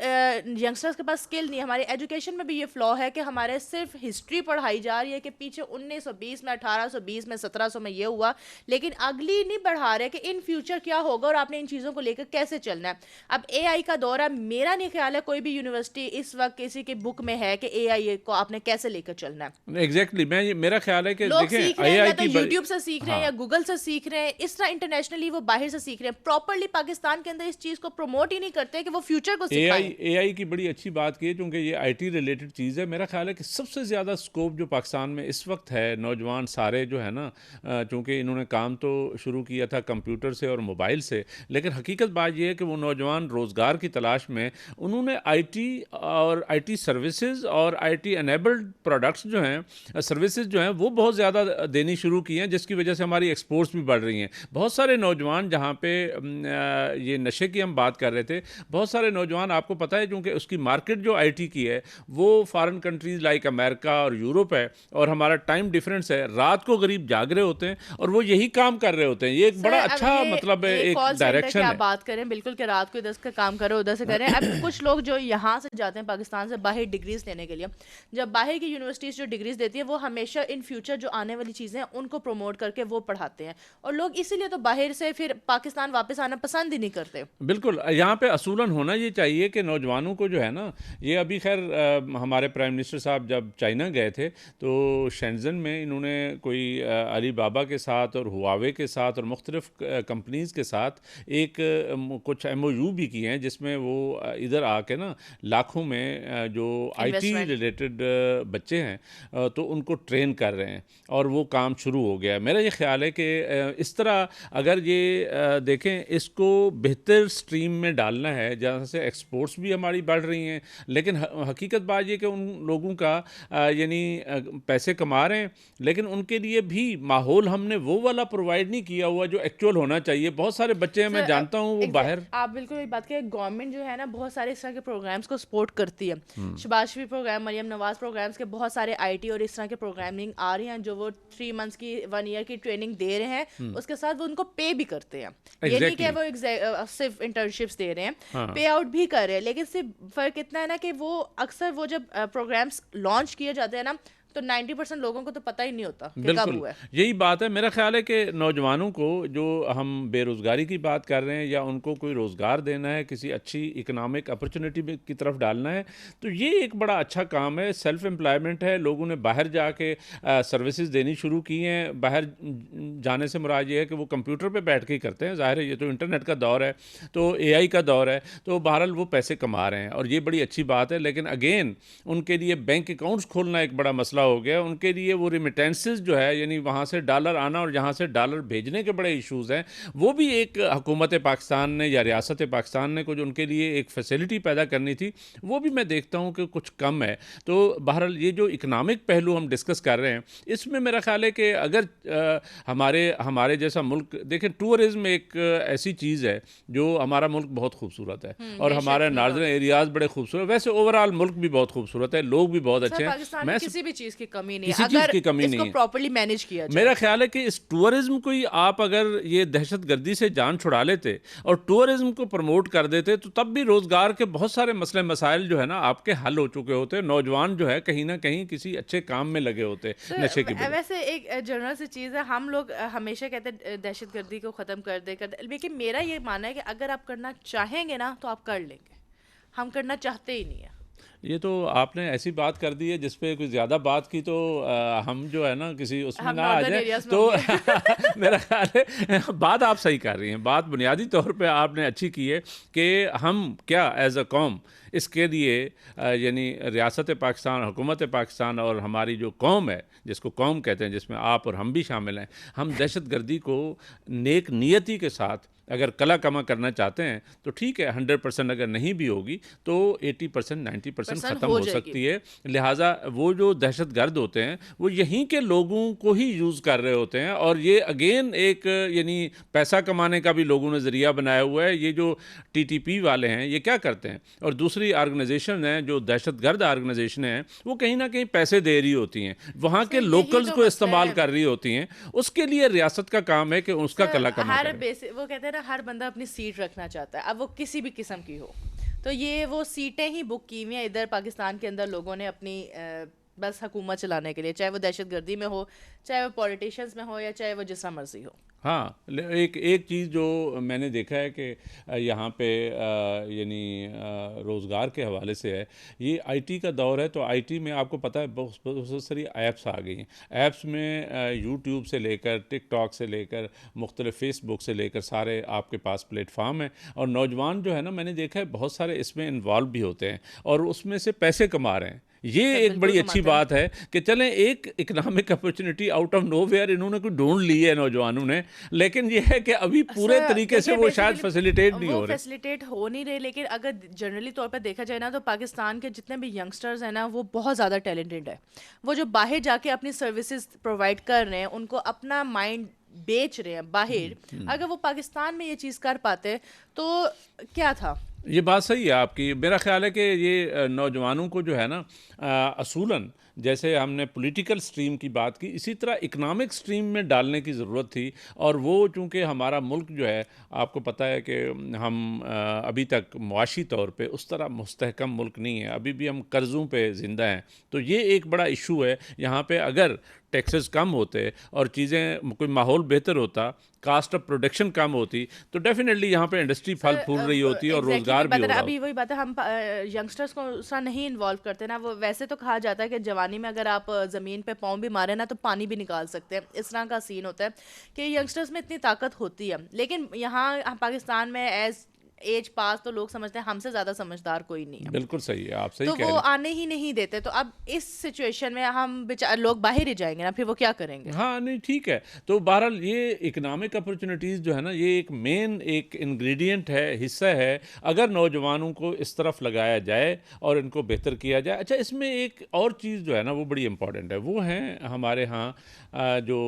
यंगस्टर्स के पास स्किल नहीं है। हमारी एजुकेशन में भी ये फ्लॉ है कि हमारे सिर्फ हिस्ट्री पढ़ाई जा रही है कि पीछे 1920 में, 1820 में, 1700 में ये हुआ, लेकिन अगली नहीं बढ़ा रहे कि इन फ्यूचर क्या होगा और आपने इन चीज़ों को लेकर कैसे चलना है। अब एआई का दौर है, मेरा नहीं ख्याल है कोई भी यूनिवर्सिटी इस वक्त किसी की बुक में है कि एआई को आपने कैसे लेकर चलना है। एग्जैक्टली मेरा ख्याल है कि लोग देखें सीख रहे हैं, या एआई तो की यूट्यूब से सीख रहे हैं या हाँ। गूगल से सीख रहे हैं, इस तरह इंटरनेशनली वो बाहर से सीख रहे हैं। प्रॉपरली पाकिस्तान के अंदर इस चीज को प्रमोट ही नहीं करते कि वो फ्यूचर को सिखाएं। एआई की बड़ी अच्छी बात की है, क्योंकि ये आईटी रिलेटेड चीज़ है। मेरा ख्याल है कि सबसे ज़्यादा स्कोप जो पाकिस्तान में इस वक्त है, नौजवान सारे जो है ना, चूँकि इन्होंने काम तो शुरू किया था कंप्यूटर से और मोबाइल से, लेकिन हकीकत बात ये है कि वो नौजवान रोज़गार की तलाश में उन्होंने आईटी और आईटी सर्विसेज और आईटी एनेबल्ड प्रोडक्ट्स जो हैं, सर्विसेज जो हैं, वो बहुत ज़्यादा देनी शुरू की हैं, जिसकी वजह से हमारी एक्सपोर्ट्स भी बढ़ रही हैं। बहुत सारे नौजवान, जहाँ पे ये नशे की हम बात कर रहे थे, बहुत सारे नौजवान आपको पता है, क्योंकि उसकी मार्केट जो आईटी की है वो फॉरेन कंट्रीज़ लाइक अमेरिका और यूरोप है, और हमारा टाइम डिफरेंस है, रात को गरीब जाग रहे होते हैं और वो यही काम कर रहे होते हैं। ये एक बड़ा अच्छा मतलब एक डायरेक्शन है। बात करें बिल्कुल कि रात को इधर से काम करो उधर से करें। अब कुछ लोग जो यहाँ से जाते हैं पाकिस्तान से बाहर डिग्रीज लेने के लिए, जब बाहर की यूनिवर्सिटीज जो डिग्रीज देती है वो हमेशा इन फ्यूचर जो आने वाली चीज़ें हैं उनको प्रमोट करके वो पढ़ाते हैं, और लोग इसीलिए तो बाहर से फिर पाकिस्तान वापस आना पसंद ही नहीं करते। बिल्कुल, यहाँ पे असूलन होना ये चाहिए कि नौजवानों को जो है ना, ये अभी खैर हमारे प्राइम मिनिस्टर साहब जब चाइना गए थे तो शेंजन में इन्होंने कोई अली बाबा के साथ और हुआवे के साथ और मुख्तलिफ कंपनीज़ के साथ एक कुछ एमओयू भी किए हैं, जिसमें वो इधर आके ना लाखों में जो आईटी रिलेटेड बच्चे हैं तो उनको ट्रेन कर रहे हैं और वो काम शुरू हो गया है। मेरा ये ख्याल है कि इस तरह अगर ये देखें, इसको बेहतर स्ट्रीम में डालना है जहाँ से एक्सपोर्ट्स भी हमारी बढ़ रही हैं, लेकिन हकीकत बात ये कि उन लोगों का यानी पैसे कमा रहे हैं, लेकिन उनके लिए भी माहौल हमने वो वाला प्रोवाइड नहीं किया हुआ जो एक्चुअल होना चाहिए। बहुत सारे बच्चे हैं, मैं जानता हूँ, वो बाहर। आप बिल्कुल एक बात करें, गवर्नमेंट जो है ना बहुत सारे इस तरह के प्रोग्राम्स को सपोर्ट करती है। शहबाज शरीफ प्रोग्राम, मरियम नवाज प्रोग्राम्स के बहुत सारे आईटी और इस तरह के प्रोग्रामिंग आ रही हैं जो वो 3 मंथ्स की 1 ईयर की ट्रेनिंग दे रहे हैं, उसके साथ वो उनको पे भी करते हैं। ये नहीं कि वो सिर्फ इंटर्नशिप्स दे रहे हैं, पे आउट भी कर रहे हैं, लेकिन सिर्फ फर्क इतना है ना कि वो अक्सर वो जब प्रोग्राम्स लॉन्च किए जाते हैं ना तो 90% लोगों को तो पता ही नहीं होता कि कब हुआ है। यही बात है। मेरा ख्याल है कि नौजवानों को, जो हम बेरोज़गारी की बात कर रहे हैं या उनको कोई रोज़गार देना है, किसी अच्छी इकोनॉमिक अपॉर्चुनिटी की तरफ डालना है, तो ये एक बड़ा अच्छा काम है। सेल्फ एम्प्लॉयमेंट है। लोगों ने बाहर जाके सर्विसेज देनी शुरू की हैं। बाहर जाने से मुराद ये है कि वो कंप्यूटर पे बैठ के ही करते हैं। ज़ाहिर है ये तो इंटरनेट का दौर है, तो एआई का दौर है, तो बहरहाल वो पैसे कमा रहे हैं और ये बड़ी अच्छी बात है। लेकिन अगेन उनके लिए बैंक अकाउंट्स खोलना एक बड़ा मसला हो गया। उनके लिए वो रिमिटेंसेस जो है, यानी वहाँ से डॉलर आना और यहाँ से डॉलर भेजने के बड़े इश्यूज़ हैं। वो भी एक हुकूमत पाकिस्तान ने या रियासत पाकिस्तान ने कुछ उनके लिए एक फैसिलिटी पैदा करनी थी, वो भी मैं देखता हूँ कि कुछ कम है। तो बहरहाल ये जो इकनॉमिक पहलू हम डिस्कस कर रहे हैं, इसमें मेरा ख्याल है कि अगर हमारे जैसा मुल्क देखें, टूरिज़्म एक ऐसी चीज़ है जो हमारा मुल्क बहुत खूबसूरत है और हमारे नॉर्दर्न एरियाज़ बड़े खूबसूरत, वैसे ओवरऑल मुल्क भी बहुत खूबसूरत है, लोग भी बहुत अच्छे हैं। मैं किसी भी चीज़ की कमी नहीं किसी है चीज़ की अगर कमी नहीं इसको है। प्रॉपर्ली मैनेज किया जाए। मेरा ख्याल है कि इस टूरिज्म को ही आप अगर ये दहशतगर्दी से जान छुड़ा लेते और टूरिज्म को प्रमोट कर देते, तो तब भी रोज़गार के बहुत सारे मसले मसाइल जो है ना आपके हल हो चुके होते। नौजवान जो है कहीं ना कहीं किसी अच्छे काम में लगे होते नशे की। वैसे एक जनरल सी चीज़ है, हम लोग हमेशा कहते हैं दहशतगर्दी को ख़त्म कर दे, लेकिन मेरा ये मानना है कि अगर आप करना चाहेंगे ना तो आप कर लेंगे, हम करना चाहते ही नहीं है। ये तो आपने ऐसी बात कर दी है जिस पे कुछ ज़्यादा बात की तो हम जो है ना किसी उसमें ना आ जाए तो मेरा ख्याल है बात आप सही कर रही हैं। बात बुनियादी तौर पे आपने अच्छी की है कि हम क्या एज अ कौम इसके लिए यानी रियासत पाकिस्तान, हुकूमत पाकिस्तान और हमारी जो कौम है, जिसको कौम कहते हैं, जिसमें आप और हम भी शामिल हैं, हम दहशत गर्दी को नेक नियति के साथ अगर कला कमा करना चाहते हैं तो ठीक है, 100% अगर नहीं भी होगी तो 80% 90% ख़त्म हो सकती है। लिहाजा वो जो दहशतगर्द होते हैं वो यहीं के लोगों को ही यूज़ कर रहे होते हैं, और ये अगेन एक यानी पैसा कमाने का भी लोगों ने ज़रिया बनाया हुआ है। ये जो TTP वाले हैं ये क्या करते हैं, और दूसरी ऑर्गेनाइजेशन है जो दहशतगर्द ऑर्गेनाइजेशन है वो कहीं ना कहीं पैसे दे रही होती हैं, वहाँ के लोकल्स को इस्तेमाल कर रही होती हैं। उसके लिए रियासत का काम है कि उसका कला कमा करे। वो कहते हैं ना, हर बंदा अपनी सीट रखना चाहता है, अब वो किसी भी किस्म की हो। तो ये वो सीटें ही बुक की हुई हैं इधर पाकिस्तान के अंदर लोगों ने अपनी बस हुकूमत चलाने के लिए, चाहे वो दहशतगर्दी में हो, चाहे वो पॉलिटिशियंस में हो, या चाहे वो जिस मर्जी हो। हाँ, एक चीज़ जो मैंने देखा है कि यहाँ पे यानी रोज़गार के हवाले से है, ये IT का दौर है, तो IT में आपको पता है बहुत सारी ऐप्स आ गई हैं। ऐप्स में यूट्यूब से लेकर टिकटॉक से लेकर मुख्तलिफ फेसबुक से लेकर सारे आपके पास प्लेटफार्म हैं, और नौजवान जो है ना, मैंने देखा है बहुत सारे इसमें इन्वॉल्व भी होते हैं और उसमें से पैसे कमा रहे हैं। ये एक बड़ी अच्छी बात है कि चलें एक economic opportunity out of nowhere इन्होंने कोई ढूंढ ली है नौजवानों ने, लेकिन ये है कि अभी पूरे तरीके से वो शायद फैसिलिटेट नहीं हो रहे। फैसिलिटेट हो नहीं रहे, लेकिन अगर जनरली तौर पर देखा जाए ना तो पाकिस्तान के जितने भी यंगस्टर्स हैं ना वो बहुत ज़्यादा टैलेंटेड है। वो जो बाहर जाके अपनी सर्विसेज प्रोवाइड कर रहे हैं, उनको अपना माइंड बेच रहे हैं बाहर, अगर वो पाकिस्तान में ये चीज़ कर पाते तो क्या था। ये बात सही है आपकी। मेरा ख्याल है कि ये नौजवानों को जो है ना असूलन जैसे हमने पॉलिटिकल स्ट्रीम की बात की, इसी तरह इकनॉमिक स्ट्रीम में डालने की ज़रूरत थी। और वो चूँकि हमारा मुल्क जो है, आपको पता है कि हम अभी तक मुआशी तौर पे उस तरह मुस्तहकम मुल्क नहीं है, अभी भी हम कर्ज़ों पे ज़िंदा हैं। तो ये एक बड़ा इशू है यहाँ पे। अगर टैक्सेस कम होते और चीज़ें कोई माहौल बेहतर होता, कास्ट ऑफ प्रोडक्शन कम होती, तो डेफिनेटली यहाँ पे इंडस्ट्री फल फूल रही होती और रोज़गार भी हो रहा। अभी वही बात है, हम यंगस्टर्स को उसका नहीं इन्वॉल्व करते ना। वो वैसे तो कहा जाता है कि जवानी में अगर आप ज़मीन पे पाँव भी मारे ना तो पानी भी निकाल सकते हैं, इस तरह का सीन होता है कि यंगस्टर्स में इतनी ताकत होती है। लेकिन यहाँ पाकिस्तान में एज एज पास तो लोग समझते हैं हमसे ज़्यादा समझदार कोई नहीं है। बिल्कुल सही है, आप सही तो कह वो रहे हैं। आने ही नहीं देते। तो अब इस सिचुएशन में हम बेचारे लोग बाहर ही जाएंगे ना, फिर वो क्या करेंगे। हाँ नहीं ठीक है। तो बहरहाल ये इकोनॉमिक अपॉर्चुनिटीज़ जो है ना, ये एक मेन एक इंग्रेडिएंट है, हिस्सा है। अगर नौजवानों को इस तरफ लगाया जाए और इनको बेहतर किया जाए। अच्छा, इसमें एक और चीज़ जो है ना वो बड़ी इंपॉर्टेंट है, वो है हमारे यहाँ जो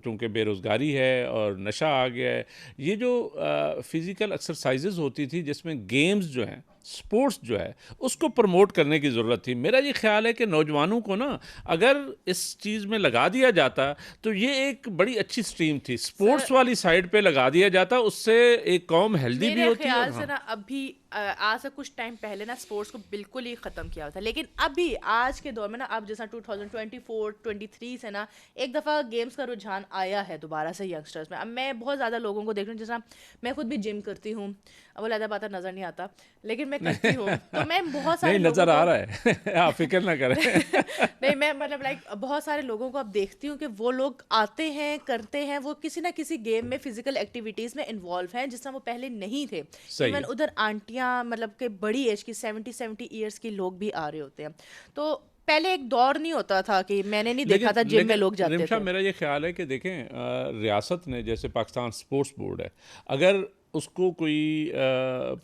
चूँकि बेरोज़गारी है और नशा आ गया है, ये जो फिज़िकल एक्सरसाइजेज़ होती थी जिसमें गेम्स जो हैं, स्पोर्ट्स जो है, उसको प्रमोट करने की ज़रूरत थी। मेरा ये ख्याल है कि नौजवानों को ना अगर इस चीज़ में लगा दिया जाता तो ये एक बड़ी अच्छी स्ट्रीम थी, स्पोर्ट्स वाली साइड पे लगा दिया जाता, उससे एक कौम हेल्दी भी होती है। मेरे ख्याल से ना अभी आज से कुछ टाइम पहले ना स्पोर्ट्स को बिल्कुल ही ख़त्म किया था, लेकिन अभी आज के दौर में ना, अब जैसा 2024-23 से ना एक दफ़ा गेम्स का रुझान आया है दोबारा से यंगस्टर्स में। अब मैं बहुत ज़्यादा लोगों को देख रही हूँ, जैसा मैं खुद भी जिम करती हूँ, अब वो ज़्यादा बात नज़र नहीं आता लेकिन मैं करती हूँ, तो मैं बहुत सारे नहीं नज़र आ रहा है आप फिक्र ना करें। नहीं, मैं मतलब लाइक बहुत सारे लोगों को अब देखती हूँ कि वो लोग आते हैं, करते हैं, वो किसी ना किसी गेम में फिजिकल एक्टिविटीज़ में इन्वॉल्व हैं जिससे वो पहले नहीं थे। इवन उधर आंटियाँ मतलब कि बड़ी एज की 70 ईयर्स की लोग भी आ रहे होते हैं। तो पहले एक दौर नहीं होता था कि मैंने नहीं देखा था जिम में लोग जाते थे। मेरा ये ख्याल है कि देखें, रियासत ने, जैसे पाकिस्तान स्पोर्ट्स बोर्ड है, अगर उसको कोई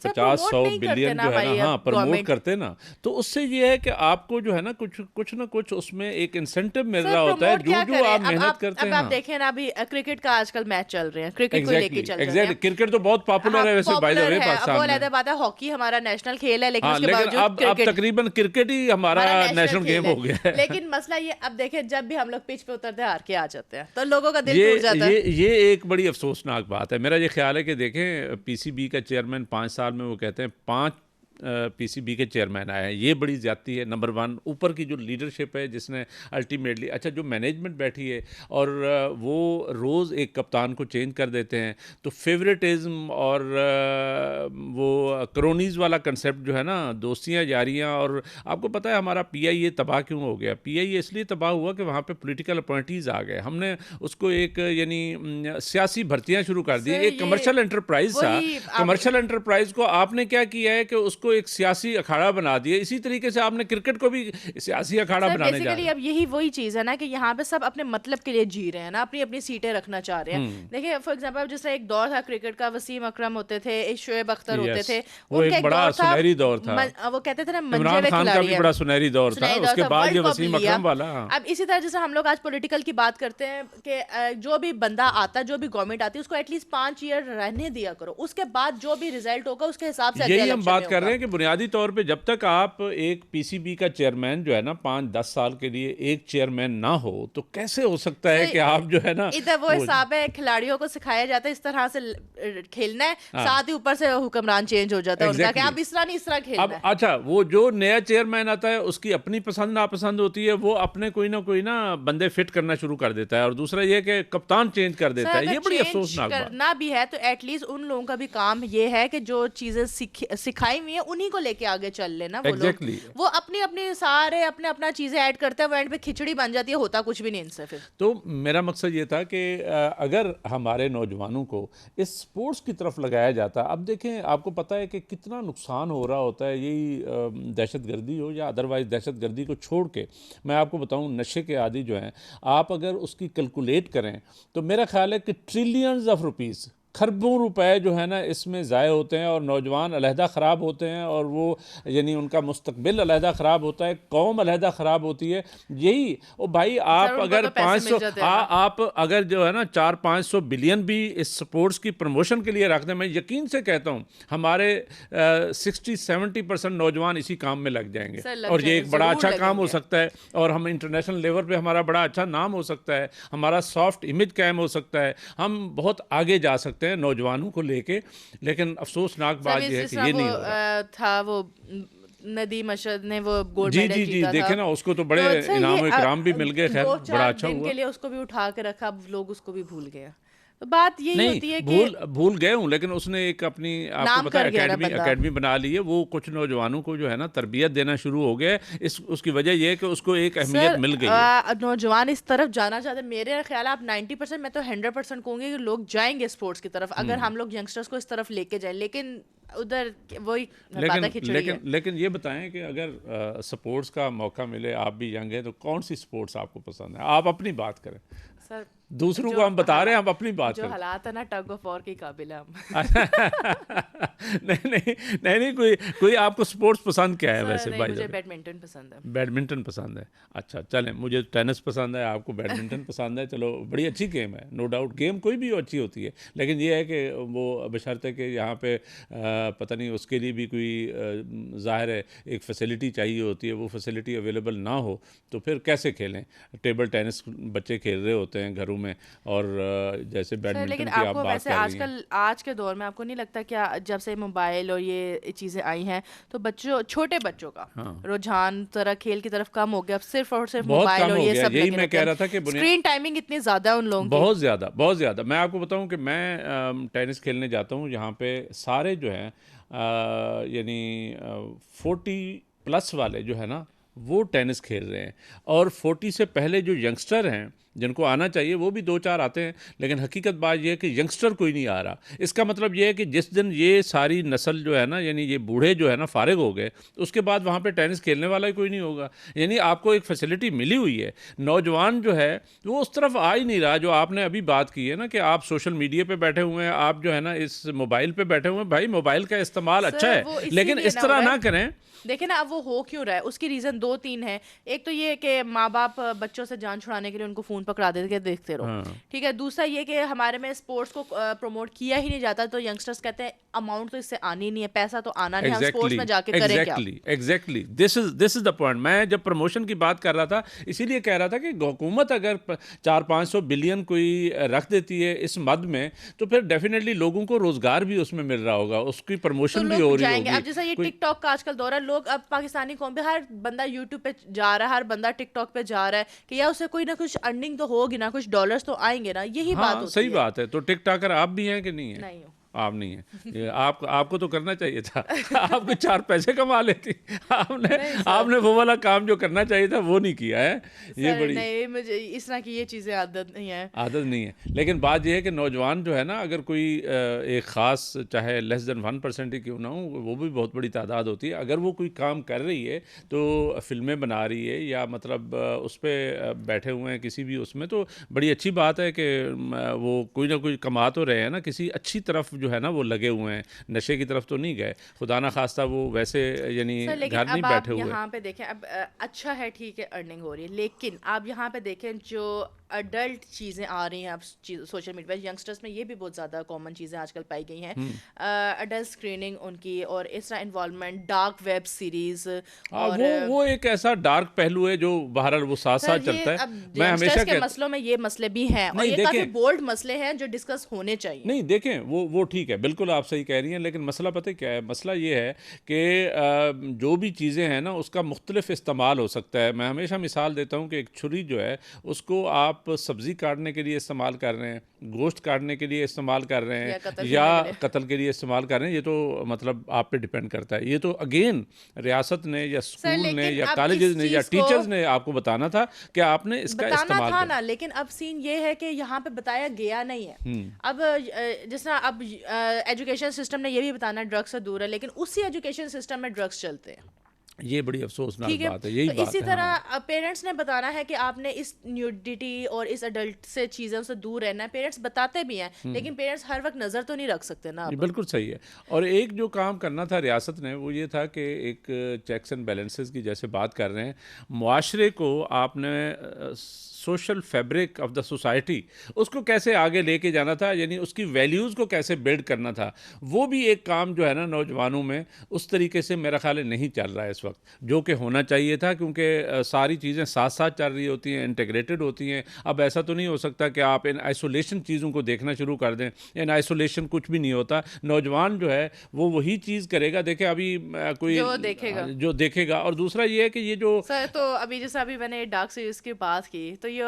50-100 बिलियन जो है ना, हाँ प्रमोट करते ना, तो उससे ये है कि आपको जो है ना कुछ ना कुछ उसमें एक इंसेंटिव मिल रहा होता है, जो आप मेहनत करते हैं। अब आप देखें ना, अभी क्रिकेट का आजकल मैच चल रहे हैं, क्रिकेट को लेके चल रहे हैं। क्रिकेट तो बहुत पॉपुलर है वैसे बाय द वे पाकिस्तान में। वो अलग बात है, हॉकी हमारा नेशनल खेल है, लेकिन उसके बावजूद अब तकरीबन क्रिकेट ही हमारा नेशनल गेम हो गया है। लेकिन मसला ये, अब देखें जब भी हम लोग पिच पे उतरते हैं हार के आ जाते हैं, तो लोगों का दिल टूट जाता है। ये एक बड़ी अफसोसनाक बात है। मेरा ये ख्याल है कि देखें, PCB का चेयरमैन 5 साल में, वो कहते हैं 5 PCB के चेयरमैन आए हैं, ये बड़ी ज़्यादती है। नंबर 1 ऊपर की जो लीडरशिप है जिसने अल्टीमेटली, अच्छा जो मैनेजमेंट बैठी है और वो रोज़ एक कप्तान को चेंज कर देते हैं, तो फेवरेटिज्म और वो क्रोनीज़ वाला कंसेप्ट जो है ना, दोस्तियाँ यारियाँ। और आपको पता है हमारा PIA तबाह क्यों हो गया? PIA इसलिए तबाह हुआ कि वहाँ पे पॉलिटिकल अपॉइंटीज़ आ गए, हमने उसको एक यानी सियासी भर्तियाँ शुरू कर दी। एक कमर्शियल एंटरप्राइज था, कमर्शियल एंटरप्राइज को आपने क्या किया है कि उसको को एक सियासी अखाड़ा बना दिया। इसी तरीके से आपने क्रिकेट को भी सियासी अखाड़ा सर बनाने जा रहे बेसिकली अब यही वही चीज़ है ना कि यहाँ पे सब अपने मतलब के लिए जी रहे हैं ना, अपनी अपनी सीटें रखना चाह रहे हैं। देखिए फॉर एग्जांपल जिस तरह एक दौर था क्रिकेट का, वसीम अकरम होते थे, एक शोएब अख्तर होते यस, थे, वो उनका एक एक बड़ा दौर था, सुनहरी दौर था। वो कहते थे ना मंजे इमरान हुए खान का खिलाड़ी भी है, बड़ा सुनहरी दौर था, सुनहरी दौर उसके था, बाद वर्ल्ड ये कप वसीम लिया। अकरम वाला। हाँ। अब इसी तरह जैसे हम लोग आज पॉलिटिकल की बात करते हैं कि जो भी बंदा आता है, जो भी गवर्नमेंट आती है, उसको एटलीस्ट 5 ईयर रहने दिया करो, उसके बाद जो भी रिजल्ट होगा उसके हिसाब से अगले यही हम इलेक्शन बात में कर रहे होगा। हैं कि बुनियादी तौर पे जब तक आप एक पीसीबी का चेयरमैन जो है ना 5-10 साल के लिए एक चेयरमैन ना हो, तो कैसे हो सकता है कि आप जो है ना इधर वो हिसाब है, खिलाड़ियों को सिखाया जाता है इस तरह से खेलना है, साथ ही ऊपर से हुक्मरान चेंज हो जाता है उनका कि आप इस तरह नहीं इस तरह खेलना अब है। अच्छा, वो जो नया चेयरमैन आता है उसकी अपनी पसंद नापसंद होती है, वो अपने कोई ना बंदे फिट करना शुरू कर देता है, और दूसरा ये कि कप्तान चेंज कर सर देता है। अगर ये बड़ी चेंज अफसोसनाक बात। करना भी है तो एटलीस्ट उन लोगों का भी काम ये है कि जो चीजें सिखाई हुई है उन्हीं को लेके आगे चल लेना वो लोग। एग्जैक्टली। वो अपनी अपनी सारे अपने अपना चीजें ऐड करते हैं, वो एंड पे खिचड़ी बन जाती है, होता कुछ भी नहीं इनसे फिर। तो मेरा मकसद ये था कि अगर हमारे नौजवानों को इस स्पोर्ट्स की तरफ लगाया जाता। अब देखें, आपको पता है कि कितना नुकसान हो रहा होता है, यही दहशतगर्दी हो या अदरवाइज़ दहशतगर्दी को छोड़ के मैं आपको बताऊं, नशे के आदि जो हैं, आप अगर उसकी कैलकुलेट करें तो मेरा ख्याल है कि ट्रिलियंस ऑफ रुपीज़, खरबों रुपए जो है ना इसमें ज़ाय होते हैं, और नौजवान अलहदा ख़राब होते हैं, और वो यानी उनका मुस्तकबिल अलहदा ख़राब होता है, कौम अलहदा ख़राब होती है। यही ओ भाई, आप उनको अगर तो पैसे मिल 500 जाते हैं ना। आप अगर जो है ना 400-500 बिलियन भी इस स्पोर्ट्स की प्रमोशन के लिए रख दें, मैं यकीन से कहता हूँ हमारे 60-70% नौजवान इसी काम में लग जाएंगे, सर लग और ये जाएंगे, एक बड़ा जरूर अच्छा काम हो लगेंगे। सकता है, और हम इंटरनेशनल लेवल पे हमारा बड़ा अच्छा नाम हो सकता है, हमारा सॉफ्ट इमेज कायम हो सकता है, हम बहुत आगे जा सकते हैं नौजवानों को लेके। लेकिन अफसोसनाक सर बात इस यह है जिस कि तरह ये वो नहीं हो रहा। था वो नदीम अशद ने वो गोल्ड जी मेडल जी जी, जीता था। देखे ना, उसको तो बड़े तो सर इनाम ये इकराम भी मिल गए, खैर दो बड़ा चार अच्छा दिन हुआ। के लिए उसको भी उठा के रखा, अब लोग उसको भी भूल गए। तो बात यही नहीं, होती है कि भूल गए हूँ, लेकिन उसने एक अपनी, आपको नाम पता है, कर गया ना बंदा। एकेडमी बना ली है। वो कुछ नौजवानों को जो है ना तरबियत देना शुरू हो गया है। उसकी वजह यह है कि उसको एक अहमियत सर मिल गई है। नौजवान इस तरफ जाना चाहते हैं, मेरे ख्याल आप 90%, मैं तो 100% कहूंगी कि लोग जाएंगे स्पोर्ट्स की तरफ अगर हम लोग यंगस्टर्स को इस तरफ लेके जाएं, लेकिन उधर वही बात खिचड़ी है। लेकिन ये बताएं कि अगर स्पोर्ट्स का मौका मिले, आप भी यंग हैं, तो कौन सी स्पोर्ट्स आपको पसंद है? आप अपनी बात करें, सर दूसरों जो को हम बता रहे हैं, हम अपनी बात जो करें। हालात है ना, टग ऑफ वॉर के काबिल है हम। नहीं, कोई आपको स्पोर्ट्स पसंद क्या है सर वैसे नहीं, भाई? मुझे बैडमिंटन पसंद है। बैडमिंटन पसंद है। अच्छा, चलें, मुझे टेनिस पसंद है, आपको बैडमिंटन पसंद है। चलो, बड़ी अच्छी गेम है, नो डाउट। गेम कोई भी अच्छी होती है, लेकिन ये है कि वो बशर्ते कि यहाँ पे पता नहीं उसके लिए भी कोई ज़ाहिर है एक फैसिलिटी चाहिए होती है, वो फैसिलिटी अवेलेबल ना हो तो फिर कैसे खेलें? टेबल टेनिस बच्चे खेल रहे होते हैं घरों में, और जैसे सर बैडमिंटन लेकिन की आप आपको बात वैसे कर रही हैं। आजकल आज के दौर में आपको नहीं लगता क्या, जब से मोबाइल और ये चीज़ें आई हैं तो छोटे बच्चों का रुझान तरह खेल की तरफ कम हो गया, अब सिर्फ और सिर्फ बहुत मोबाइल कम और हो ये गया, सब यही लगे मैं रहते कह हैं। रहा था कि स्क्रीन टाइमिंग इतनी ज़्यादा है उन लोगों की। बहुत ज़्यादा। मैं आपको बताऊं कि मैं टेनिस खेलने जाता हूं, यहाँ पे सारे जो हैं यानी 40 प्लस वाले जो है ना, वो टेनिस खेल रहे हैं, और 40 से पहले जो यंगस्टर हैं जिनको आना चाहिए वो भी 2-4 आते हैं, लेकिन हकीकत बात यह है कि यंगस्टर कोई नहीं आ रहा। इसका मतलब ये है कि जिस दिन ये सारी नस्ल जो है ना, यानी ये बूढ़े जो है ना फारिग हो गए, उसके बाद वहाँ पे टेनिस खेलने वाला ही कोई नहीं होगा। यानी आपको एक फैसिलिटी मिली हुई है, नौजवान जो है वो उस तरफ आ ही नहीं रहा। जो आपने अभी बात की है ना कि आप सोशल मीडिया पे बैठे हुए हैं, आप जो है ना इस मोबाइल पे बैठे हुए हैं, भाई मोबाइल का इस्तेमाल अच्छा सर वो है, लेकिन इसीलिए इस तरह ना करें। देखिए ना, अब वो हो क्यों रहा है, उसकी रीज़न 2-3 है। एक तो ये कि माँ बाप बच्चों से जान छुड़ाने के लिए उनको फ़ोन पकड़ा देते कि देखते रहो, ठीक है। दूसरा ये कि हमारे में स्पोर्ट्स को प्रमोट किया ही नहीं जाता, तो यंगस्टर्स कहते हैं अमाउंट तो इससे आनी नहीं है, पैसा तो आना नहीं, हम स्पोर्ट्स में जाके करें क्या? Exactly, this is the point. मैं जब प्रमोशन की बात कर रहा था, इसीलिए कह रहा था कि हुकूमत अगर 400-500 बिलियन कोई रख देती है इस मद में, तो फिर डेफिनेटली लोगों को रोजगार भी उसमें मिल रहा होगा, उसकी प्रमोशन भी हो रही होगी। अब जैसा ये टिकटॉक का आजकल दौर है, लोग अब पाकिस्तानी कौम पे हर बंदा यूट्यूब पे जा रहा है, हर बंदा टिकटॉक पे जा रहा है कि यार उसे कोई ना कुछ अर्निंग तो होगी ना, कुछ डॉलर्स तो आएंगे ना, यही बात होती सही है। बात है। तो टिकटॉकर आप भी हैं कि नहीं है? नहीं हूँ। आप नहीं है, ये आपको तो करना चाहिए था। आपको 4 पैसे कमा लेती। आपने नहीं सर। आपने वो वाला काम जो करना चाहिए था वो नहीं किया है। ये सर बड़ी नहीं, मुझे इस तरह की ये चीज़ें आदत नहीं है। आदत नहीं है। लेकिन बात ये है कि नौजवान जो है ना, अगर कोई एक ख़ास चाहे लेस देन 1% ही क्यों ना हो, वो भी बहुत बड़ी तादाद होती है। अगर वो कोई काम कर रही है तो फ़िल्में बना रही है या मतलब उस पे बैठे हुए हैं किसी भी उसमें, तो बड़ी अच्छी बात है कि वो कोई ना कोई कमा तो रहे हैं ना, किसी अच्छी तरफ जो है ना वो लगे हुए हैं, नशे की तरफ तो नहीं गए। खुदा ना खास्ता वो वैसे यानी सर लेकिन घर नहीं अब आप बैठे हुए। यहाँ पे देखें, अब अच्छा है, ठीक है, अर्निंग हो रही है, लेकिन आप यहाँ पे देखें जो अडल्ट चीज़ें आ रही हैं अब सोशल मीडिया पर, यंगस्टर्स में ये भी बहुत ज़्यादा कॉमन चीज़ें आजकल पाई गई हैं। अडल्ट स्क्रीनिंग उनकी और इस तरह इन्वॉल्वमेंट, डार्क वेब सीरीज़ हाँ, और वो एक ऐसा डार्क पहलू है जो बहरहाल वो साथ साथ सर ये चलता है। अब मैं हमेशा यंगस्टर्स के कहता मसलों में ये मसले भी हैं और नहीं ये काफ़ी देखें, बोल्ड मसले हैं जो डिस्कस होने चाहिए। नहीं देखें, वो ठीक है, बिल्कुल आप सही कह रही हैं, लेकिन मसला पता है क्या है? मसला ये है कि जो भी चीज़ें हैं ना उसका मुख्तलिफ इस्तेमाल हो सकता है। मैं हमेशा मिसाल देता हूँ कि एक छुरी जो है उसको आप सब्ज़ी काटने के लिए इस्तेमाल कर रहे हैं, गोश्त काटने के लिए इस्तेमाल कर रहे या हैं कत्ल या करने के लिए। कत्ल के लिए इस्तेमाल कर रहे हैं, ये तो मतलब आप पे डिपेंड करता है। ये तो अगेन रियासत ने या सर स्कूल ने लेकिन या अब कॉलेजेस इस ने या चीज़ को टीचर्स ने आपको बताना था कि आपने इसका बताना इस्तेमाल था करें। ना, लेकिन अब सीन ये है कि यहाँ पे बताया गया नहीं है। अब जिस तरह अब एजुकेशन सिस्टम ने ये भी बताना है ड्रग्स से दूर है, लेकिन उसी एजुकेशन सिस्टम में ड्रग्स चलते हैं। ये बड़ी अफसोसनाक ठीक है, बात है, यही तो बात इसी है। हाँ, तरह पेरेंट्स ने बताना है कि आपने इस न्यूडिटी और इस अडल्ट से चीज़ों से दूर रहना है। पेरेंट्स बताते भी हैं, लेकिन पेरेंट्स हर वक्त नज़र तो नहीं रख सकते ना ये अब। बिल्कुल सही है। और एक जो काम करना था रियासत ने वो ये था कि एक चेक्स एंड बैलेंसेस की जैसे बात कर रहे हैं, मुआशरे को आपने social fabric of the society उसको कैसे आगे लेके जाना था, यानी उसकी वैल्यूज़ को कैसे बिल्ड करना था, वो भी एक काम जो है ना नौजवानों में उस तरीके से मेरा ख्याल है नहीं चल रहा है इस वक्त, जो कि होना चाहिए था, क्योंकि सारी चीज़ें साथ साथ चल रही होती हैं, इंटीग्रेटेड होती हैं। अब ऐसा तो नहीं हो सकता कि आप इन आइसोलेशन चीज़ों को देखना शुरू कर दें। इन आइसोलेशन कुछ भी नहीं होता। नौजवान जो है वो वही चीज़ करेगा। देखे अभी कोई जो देखेगा। जो देखेगा। और दूसरा ये है कि ये जो सर तो अभी जैसे अभी मैंने डार्क सीरीज की बात की, तो ये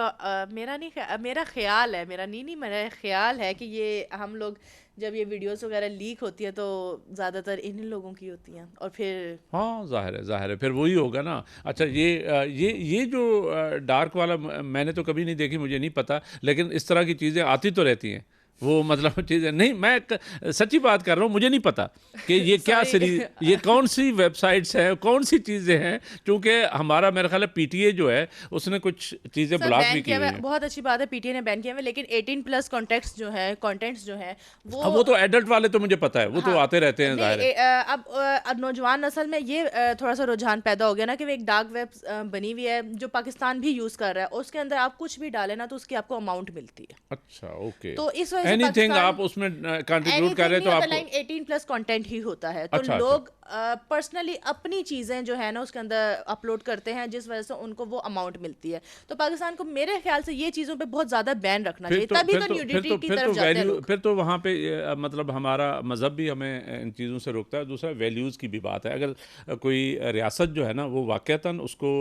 मेरा नहीं मेरा ख्याल है, मेरा ख्याल है कि ये हम लोग जब ये वीडियोस वगैरह लीक होती है तो ज़्यादातर इन लोगों की होती हैं और फिर हाँ, ज़ाहिर है फिर वही होगा ना। अच्छा, ये जो डार्क वाला मैंने तो कभी नहीं देखी, मुझे नहीं पता, लेकिन इस तरह की चीज़ें आती तो रहती हैं। वो मतलब चीज़ें नहीं, मैं सच्ची बात कर रहा हूँ, मुझे नहीं पता कि ये क्या सीरीज, ये कौन सी वेबसाइट्स हैं, कौन सी चीज़ें हैं, क्योंकि हमारा मेरा ख्याल है पीटीए जो है उसने कुछ चीज़ें सर ब्लॉक बैन भी की किया हुई हुआ हैं। बहुत अच्छी बात है, पीटीए ने बैन किया हुआ है, लेकिन 18+ कंटेंट्स जो है वो अब वो तो एडल्ट वाले तो मुझे पता है, वो तो हाँ आते रहते हैं, नहीं ज़ाहिर है। अब नौजवान नस्ल में ये थोड़ा सा रुझान पैदा हो गया ना कि वो एक डार्क वेब बनी हुई है जो पाकिस्तान भी यूज़ कर रहा है, और उसके अंदर आप कुछ भी डालें ना तो उसकी आपको अमाउंट मिलती है। अच्छा, ओके। तो इस वजह से एनीथिंग पाकिस्तान आप उसमें कंट्रीब्यूट कर एनीथिंग रहे हैं नहीं तो होता, आपको। लाइक 18+ कंटेंट ही होता है, तो अच्छा, अच्छा। लोग पर्सनली अपनी चीज़ें जो है ना उसके अंदर अपलोड करते हैं, जिस वजह से उनको वो अमाउंट मिलती है। तो पाकिस्तान को मेरे ख्याल से ये चीज़ों पे बहुत ज़्यादा बैन रखना चाहिए, तभी तो न्यूडिटी की तरफ जाते हैं लोग। फिर तो वहाँ पे मतलब हमारा मज़हब भी हमें इन चीज़ों से रोकता है। दूसरा वैल्यूज़ की भी बात है। अगर कोई रियासत जो है ना वो वाक़तन उसको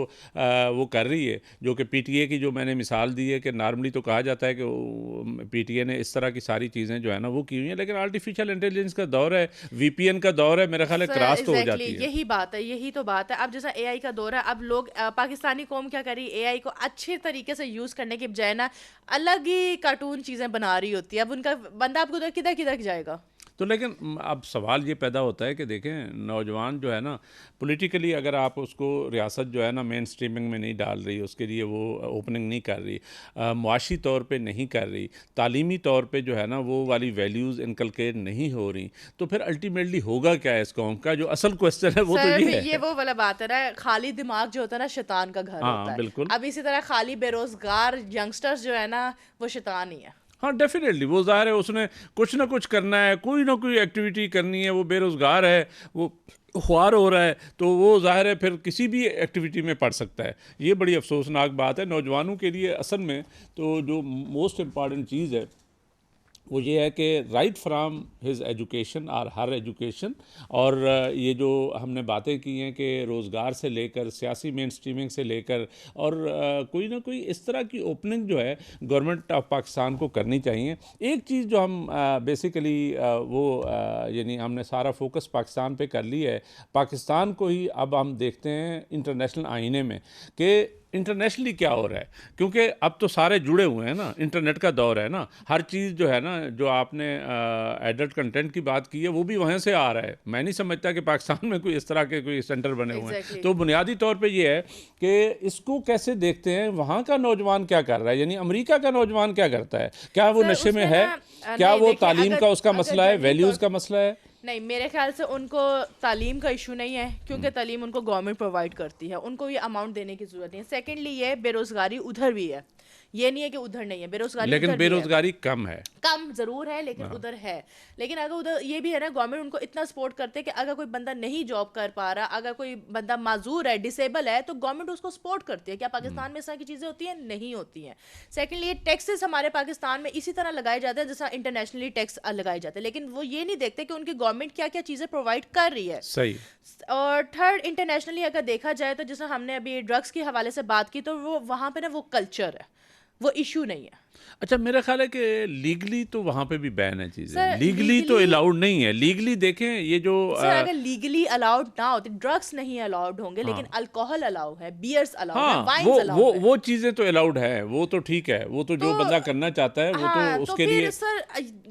वो कर रही है, जो कि पीटीए की जो मैंने मिसाल दी है कि नॉर्मली तो कहा जाता है कि पीटीए ने इस तरह की सारी चीज़ें जो है ना वो की हुई हैं, लेकिन आर्टिफिशियल इंटेलिजेंस का दौर है, वीपीएन का दौर है, मेरा ख्याल है क्रॉस तो हो एग्जैक्टली जाती है। यही बात है, यही तो बात है। अब जैसा एआई का दौर है, अब लोग पाकिस्तानी कौम क्या करी, एआई को अच्छे तरीके से यूज़ करने की बजाय ना अलग ही कार्टून चीज़ें बना रही होती है। अब उनका बंदा आपको तो किधर किधर जाएगा। तो लेकिन अब सवाल ये पैदा होता है कि देखें नौजवान जो है ना पॉलिटिकली अगर आप उसको रियासत जो है ना मेन स्ट्रीमिंग में नहीं डाल रही, उसके लिए वो ओपनिंग नहीं कर रही, मुआशी तौर पे नहीं कर रही, तालीमी तौर पे जो है ना वो वाली वैल्यूज़ इनकलकेट नहीं हो रही, तो फिर अल्टीमेटली होगा क्या इस कौम का? जो असल क्वेश्चन है वो तो सर ये फिर है। ये वो वाला बात है ना, खाली दिमाग जो होता है ना शैतान का घर होता हाँ, है। बिल्कुल। अब इसी तरह खाली बेरोजगार यंगस्टर्स जो है ना वो शैतान ही है। हाँ, डेफिनेटली वो ज़ाहिर है उसने कुछ ना कुछ करना है, कोई ना कोई एक्टिविटी करनी है, वो बेरोज़गार है, वो ख्वार हो रहा है, तो वो ज़ाहिर है फिर किसी भी एक्टिविटी में पड़ सकता है। ये बड़ी अफसोसनाक बात है नौजवानों के लिए। असल में तो जो मोस्ट इम्पॉर्टेंट चीज़ है वो ये है कि राइट फ्राम हिज एजुकेशन और हर एजुकेशन, और ये जो हमने बातें की हैं कि रोज़गार से लेकर सियासी मेन स्ट्रीमिंग से लेकर, और कोई ना कोई इस तरह की ओपनिंग जो है गवर्नमेंट ऑफ पाकिस्तान को करनी चाहिए। एक चीज़ जो हम बेसिकली वो यानी हमने सारा फोकस पाकिस्तान पे कर लिया है, पाकिस्तान को ही अब हम देखते हैं इंटरनेशनल आईने में कि इंटरनेशनली क्या हो रहा है, क्योंकि अब तो सारे जुड़े हुए हैं ना, इंटरनेट का दौर है ना, हर चीज़ जो है ना, जो आपने एडल्ट कंटेंट की बात की है वो भी वहाँ से आ रहा है। मैं नहीं समझता कि पाकिस्तान में कोई इस तरह के कोई सेंटर बने हुए हैं। Exactly. तो बुनियादी तौर पे ये है कि इसको कैसे देखते हैं, वहाँ का नौजवान क्या कर रहा है, यानी अमेरिका का नौजवान क्या करता है, क्या वो सर नशे में उसमें है, ना क्या नहीं वो देखिए, तालीम अगर का उसका अगर मसला है, जनरली वैल्यूज़ तौर का मसला है? नहीं, मेरे ख्याल से उनको तालीम का इशू नहीं है, क्योंकि तालीम उनको गवर्नमेंट प्रोवाइड करती है, उनको ये अमाउंट देने की ज़रूरत नहीं है। सेकेंडली ये बेरोज़गारी उधर भी है, ये नहीं है कि उधर नहीं है, बेरोज़गारी लेकिन उधर भी है। बेरोज़गारी कम है। कम ज़रूर है लेकिन उधर है। लेकिन अगर उधर ये भी है ना, गवर्नमेंट उनको इतना सपोर्ट करते हैं कि अगर कोई बंदा नहीं जॉब कर पा रहा, अगर कोई बंदा माजूर है, डिसेबल है, तो गवर्नमेंट उसको सपोर्ट करती है। क्या पाकिस्तान में इस तरह की चीज़ें होती हैं? नहीं होती हैं। सेकेंडली ये टैक्सेस हमारे पाकिस्तान में इसी तरह लगाए जाते हैं जैसा इंटरनेशनली टैक्स लगाए जाते हैं, लेकिन वो ये नहीं देखते कि उनकी गवर्नमेंट क्या क्या चीज़ें प्रोवाइड कर रही है। सही। और थर्ड, इंटरनेशनली अगर देखा जाए तो जैसे हमने अभी ड्रग्स के हवाले से बात की, तो वो वहाँ पे ना वो कल्चर है, वो इशू नहीं है। अच्छा, मेरा ख्याल है कि लीगली तो वहाँ पे भी बैन है चीज़ें, सर लीगली तो लीगली अलाउड नहीं है। लीगली देखें ये जो सर अगर लीगली अलाउड ना होते, ड्रग्स नहीं अलाउड होंगे, लेकिन हाँ अल्कोहल अलाउ है, बियर्स अलाउड है, हाँ, वाइन्स अलाउड है। वो चीज़ें तो अलाउड है, वो तो ठीक है, वो तो तो जो बंदा करना चाहता है वो तो हाँ, तो उसके फिर लिए। सर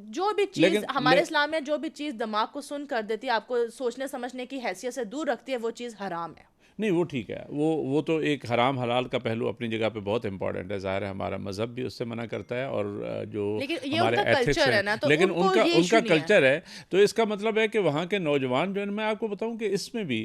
जो भी चीज़ लेकिन हमारे इस्लाम में, जो भी चीज़ दिमाग को सुन कर देती है, आपको सोचने समझने की हैसियत से दूर रखती है, वो चीज़ हराम है। नहीं, वो ठीक है, वो तो एक हराम हलाल का पहलू अपनी जगह पे बहुत इंपॉर्टेंट है। ज़ाहिर है हमारा मज़हब भी उससे मना करता है, और जो लेकिन ये हमारे उनका एथिक्स कल्चर है हैं, ना, तो लेकिन उनको उनका ये उनका इशू नहीं है। कल्चर है। तो इसका मतलब है कि वहाँ के नौजवान जो है, मैं आपको बताऊँ कि इसमें भी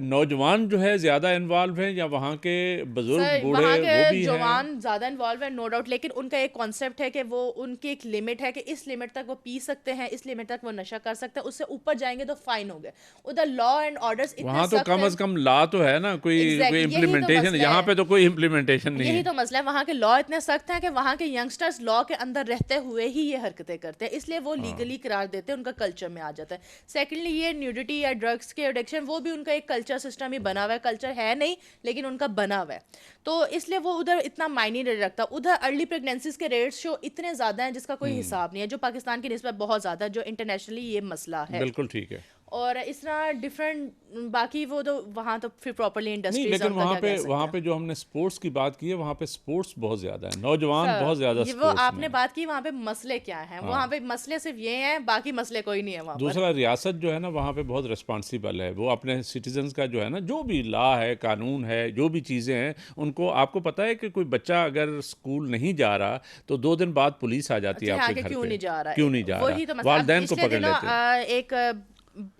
नौजवान जो है ज़्यादा इन्वॉल्व हैं, या वहाँ के बुज़ुर्ग सर बूढ़े वहाँ वो के भी हैं? जवान ज़्यादा इन्वॉल्व है, नो डाउट, लेकिन उनका एक कॉन्सेप्ट है कि वो, उनकी एक लिमिट है कि इस लिमिट तक वो पी सकते हैं, इस लिमिट तक वो नशा कर सकते हैं, उससे ऊपर जाएंगे तो फाइन हो गए। उधर लॉ एंड ऑर्डर्स इतने वहाँ तो सख्त कम हैं। से कम ला तो है ना, कोई कोई एग्जैक्टली यही तो इम्प्लीमेंटेशन। मसला यहाँ है। पे तो कोई इम्प्लीमेंटेशन नहीं यही है। तो मसला है, वहाँ के लॉ इतने सख्त हैं कि वहाँ के यंगस्टर्स लॉ के अंदर रहते हुए ही ये हरकतें करते हैं, इसलिए वो लीगली करार देते हैं, उनका कल्चर में आ जाता है। सेकेंडली ये न्यूडिटी या ड्रग्स के एडिक्शन, वो भी उनका एक कल्चर सिस्टम ही बना हुआ है, कल्चर है नहीं लेकिन उनका बना हुआ है, तो इसलिए वो उधर इतना मायने नहीं रखता। उधर अर्ली प्रेगनेंसीज के रेट्स जो इतने ज़्यादा हैं जिसका कोई हिसाब नहीं है, जो पाकिस्तान की निस्बत बहुत ज़्यादा है, जो इंटरनेशनली ये मसला है। बिल्कुल ठीक है। और इस तरह डिफरेंट, बाकी वो तो वहाँ तो फिर प्रॉपरली नहीं, इंडस्ट्रीज लेकिन उनका क्या कह सकते वहाँ हैं। पे जो हमने स्पोर्ट्स की बात की है, वहाँ पे स्पोर्ट्स बहुत ज़्यादा है, नौजवान सर बहुत ज़्यादा ये वो स्पोर्ट्स आपने में। बात की, वहाँ पे मसले क्या हैं, वहाँ पे मसले सिर्फ ये हैं, बाकी मसले कोई नहीं है वहाँ पर। दूसरा, रियासत जो है ना वहाँ पे बहुत रिस्पॉन्सिबल है, वो अपने सिटीजन्स का जो है ना, जो भी लॉ है, कानून है, जो भी चीज़ें हैं, उनको, आपको पता है कि कोई बच्चा अगर स्कूल नहीं जा रहा तो 2 दिन बाद पुलिस आ जाती है हाँ आपके कि घर क्यों पे। नहीं जा रहा क्यों है, नहीं जा वही रहा, तो मसला। अब वालिदैन को पिछले पकड़ दिनों लेते हैं। एक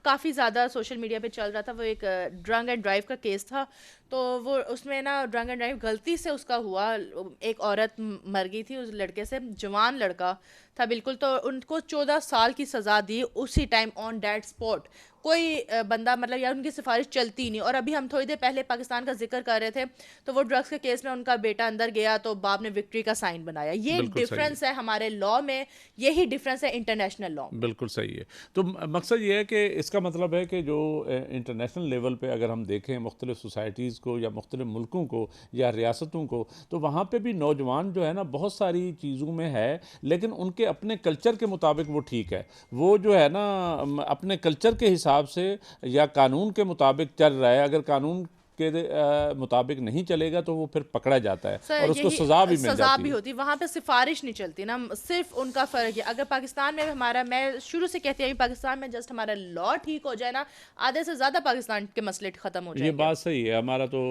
काफ़ी ज़्यादा सोशल मीडिया पे चल रहा था, वो एक ड्रंक एंड ड्राइव का केस था, तो वो उसमें ना ड्रंक एंड ड्राइव गलती से उसका हुआ, एक औरत मर गई थी उस लड़के से, जवान लड़का था बिल्कुल, तो उनको 14 साल की सज़ा दी उसी टाइम ऑन डेट स्पॉट। कोई बंदा मतलब यार उनकी सिफारिश चलती ही नहीं। और अभी हम थोड़ी देर पहले पाकिस्तान का जिक्र कर रहे थे, तो वो ड्रग्स के केस में उनका बेटा अंदर गया तो बाप ने विक्ट्री का साइन बनाया। ये बिल्कुल सही है। डिफरेंस है हमारे लॉ में, यही डिफरेंस है इंटरनेशनल लॉ में। बिल्कुल सही है। तो मकसद ये है कि इसका मतलब है कि जो इंटरनेशनल लेवल पे अगर हम देखें मुख्तलिफ सोसाइटीज़ को या मुख्तलिफ मुल्कों को या रियासतों को, तो वहाँ पे भी नौजवान जो है ना बहुत सारी चीज़ों में है, लेकिन उनके अपने कल्चर के मुताबिक वो ठीक है। वो जो है ना अपने कल्चर के हिसाब से या कानून के मुताबिक चल रहा है। अगर कानून के मुताबिक नहीं चलेगा तो वो फिर पकड़ा जाता है सर और उसको यही सज़ा भी मिल सज़ा जाती भी है। होती, वहाँ पे सिफारिश नहीं चलती ना, सिर्फ उनका फ़र्क है। अगर पाकिस्तान में हमारा, मैं शुरू से कहती हूँ पाकिस्तान में जस्ट हमारा लॉ ठीक हो जाए ना, आधे से ज़्यादा पाकिस्तान के मसले ख़त्म हो ये जाएंगे। बात सही है, हमारा तो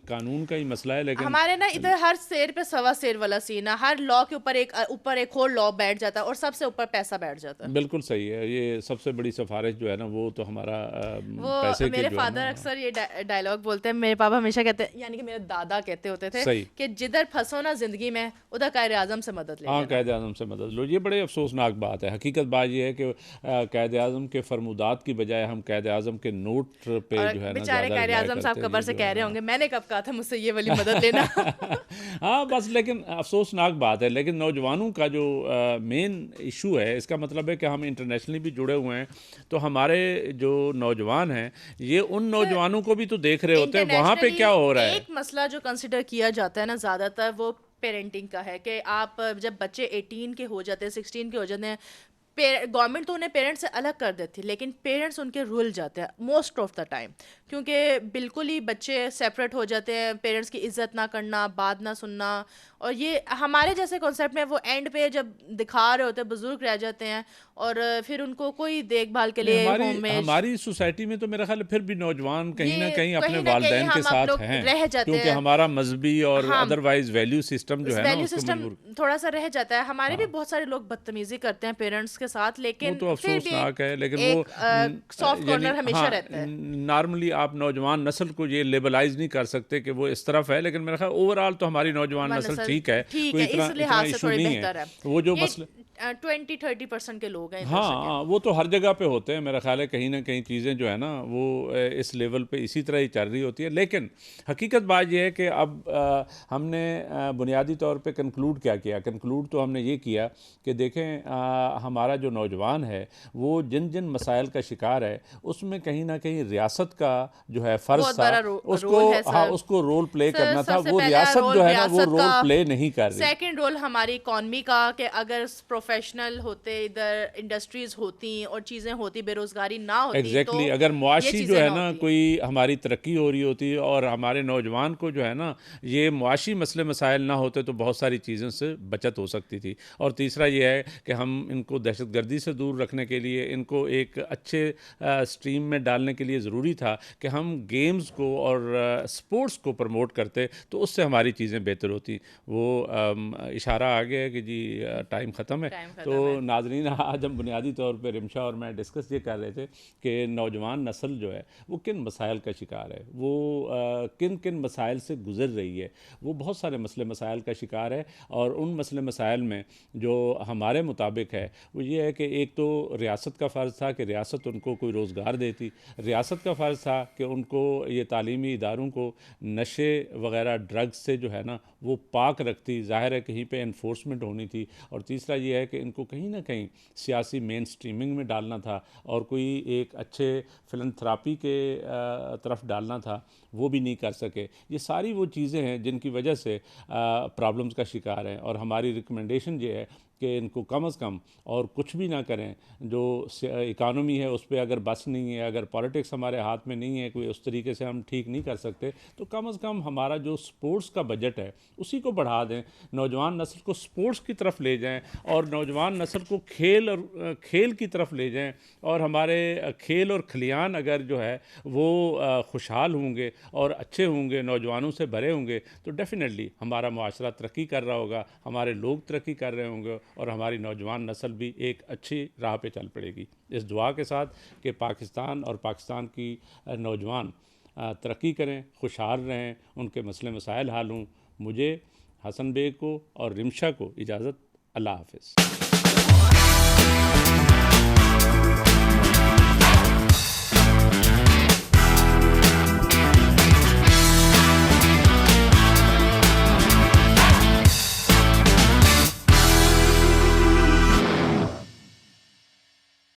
कानून का ही मसला है, लेकिन हमारे ना इधर हर शेर पे सवा शेर वाला सीन है, हर लॉ के ऊपर एक और लॉ बैठ जाता है और सबसे ऊपर पैसा बैठ जाता है। बिल्कुल सही है। ये सबसे बड़ी सिफारिश जो है ना वो तो हमारा वो पैसे की मेरे जो है फादर ना। अक्सर ये डायलॉग बोलते हैं, मेरे पापा हमेशा कहते हैं, यानी कि मेरे दादा कहते होते थे सही। कि जिधर फंसो ना जिंदगी में उधर कायद आजम से मदद ले हाँ, लेना। कायद आज़म से मदद लो। ये बड़े अफसोसनाक बात है। हकीकत बात ये है कि कायद आज़म के फरमुदात की बजाय हम कायद आज़म के नोट पे और जो है ना बेचारे ज़्यादा कायद रिलाय आजम साहब करते हैं। कब्र ये से जो कह है रहे ना होंगे, मैंने कब कहा था मुझसे ये वाली मदद लेना। हाँ, बस लेकिन अफसोसनाक बात है। लेकिन नौजवानों का जो मेन इशू है, इसका मतलब है कि हम इंटरनेशनली भी जुड़े हुए हैं, तो हमारे जो नौजवान हैं, ये उन सर, नौजवानों को भी तो देख रहे होते हैं वहाँ पे इंटरनेशनली क्या हो रहा है। एक मसला जो कंसिडर किया जाता है ना ज़्यादातर, वो पेरेंटिंग का है कि आप जब बच्चे 18 के हो जाते हैं, 16 के हो जाते हैं, गवर्नमेंट तो उन्हें पेरेंट्स से अलग कर देती है, लेकिन पेरेंट्स उनके रुल जाते हैं मोस्ट ऑफ द टाइम, क्योंकि बिल्कुल ही बच्चे सेपरेट हो जाते हैं, पेरेंट्स की इज्जत ना करना, बात ना सुनना। और ये हमारे जैसे कॉन्सेप्ट में वो एंड पे जब दिखा रहे होते हैं, बुजुर्ग रह जाते हैं और फिर उनको कोई देखभाल के नहीं, लिए हमारी होम में, हमारी सोसाइटी में तो मेरा ख्याल है फिर भी नौजवान कहीं ना ये कहीं अपने कहीं ना कहीं वालिदैन के हम आप साथ लोग हैं, रह जाते क्योंकि हैं। हमारा मजहबी और हाँ, अदरवाइज वैल्यू सिस्टम जो है ना वैल्यू उसको सिस्टम मजबूर। थोड़ा सा रह जाता है। हमारे भी हाँ, बहुत सारे लोग बदतमीजी करते हैं पेरेंट्स के साथ, वो लेकिन तो फिर भी अफसोसनाक है, लेकिन वो एक सॉफ्ट यानी कॉर्नर हमेशा हाँ, रहता है। नॉर्मली आप नौजवान नस्ल को ये लेबलाइज नहीं कर सकते कि वो इस तरफ है, लेकिन मेरा ख्याल ओवरऑल तो हमारी नौजवान वन नस्ल नस्ल ठीक है, ठीक कोई है, इतना इस इतना लिहाज से इशू थोड़ी नहीं है। बेहतर है। वो जो ये मसले 20-30% के लोग हैं इधर से के। हाँ, वो तो हर जगह पे होते हैं। मेरा ख्याल है कहीं ना कहीं चीज़ें जो है ना वो इस लेवल पे इसी तरह ही चल रही होती है। लेकिन हकीकत बात ये है कि अब हमने बुनियादी तौर पे कंक्लूड क्या किया, कंक्लूड तो हमने ये किया कि देखें हमारा जो नौजवान है वो जिन जिन मसाइल का शिकार है उसमें कहीं ना कहीं रियासत का जो है फ़र्ज़ बहुत था बड़ा उसको, रोल है हाँ, सर। उसको रोल प्ले सर, करना था। सबसे वो पहला रियासत रोल जो है ना वो रियासत का, रोल प्ले नहीं कर रही। सेकंड रोल हमारी इकॉनमी का, कि अगर प्रोफेशनल होते, इधर इंडस्ट्रीज होती और चीज़ें होती, बेरोजगारी ना होती, तो एग्जैक्टली अगर ये मुआशी जो चीज़ें है ना ना होती। कोई हमारी तरक्की हो रही होती और हमारे नौजवान को जो है ना ये मुआशी मसले मसाइल ना होते तो बहुत सारी चीज़ों से बचत हो सकती थी। और तीसरा ये है कि हम इनको दहशतगर्दी से दूर रखने के लिए, इनको एक अच्छे स्ट्रीम में डालने के लिए ज़रूरी था कि हम गेम्स को और स्पोर्ट्स को प्रमोट करते, तो उससे हमारी चीज़ें बेहतर होती। वो इशारा आ गया है कि जी टाइम ख़त्म है। टाइम तो खत्म है। नाजरीन, आज हम बुनियादी तौर पर रिमशा और मैं डिस्कस ये कर रहे थे कि नौजवान नस्ल जो है वो किन मसाइल का शिकार है, वो किन किन मसाइल से गुज़र रही है। वो बहुत सारे मसले मसाइल का शिकार है और उन मसले मसाइल में जो हमारे मुताबिक है वो ये है कि एक तो रियासत का फ़र्ज़ था कि रियासत उनको कोई रोज़गार देती, रियासत का फ़र्ज़ था कि उनको ये तालीमी इदारों को नशे वगैरह ड्रग्स से जो है ना वो पाक रखती, ज़ाहिर है कहीं पे इन्फोर्समेंट होनी थी। और तीसरा ये है कि इनको कहीं ना कहीं सियासी मेन स्ट्रीमिंग में डालना था और कोई एक अच्छे फिलंथ्रापी के तरफ डालना था, वो भी नहीं कर सके। ये सारी वो चीज़ें हैं जिनकी वजह से प्रॉब्लम्स का शिकार हैं। और हमारी रिकमेंडेशन ये है कि इनको कम अज़ कम और कुछ भी ना करें। जो इकानमी है उस पर अगर बस नहीं है, अगर पॉलिटिक्स हमारे हाथ में नहीं है, कोई उस तरीके से हम ठीक नहीं कर सकते, तो कम अज़ कम हमारा जो स्पोर्ट्स का बजट है उसी को बढ़ा दें, नौजवान नस्ल को स्पोर्ट्स की तरफ ले जाएं और नौजवान नस्ल को खेल की तरफ ले जाएं। और हमारे खेल और खलियान अगर जो है वो खुशहाल होंगे और अच्छे होंगे, नौजवानों से भरे होंगे, तो डेफिनेटली हमारा मुआशरा तरक्की कर रहा होगा, हमारे लोग तरक्की कर रहे होंगे और हमारी नौजवान नस्ल भी एक अच्छी राह पे चल पड़ेगी। इस दुआ के साथ कि पाकिस्तान और पाकिस्तान की नौजवान तरक्की करें, खुशहाल रहें, उनके मसले मसाइल हल हों। मुझे, हसन बेग को और रिमशा को इजाज़त। अल्लाह हाफ़िज़।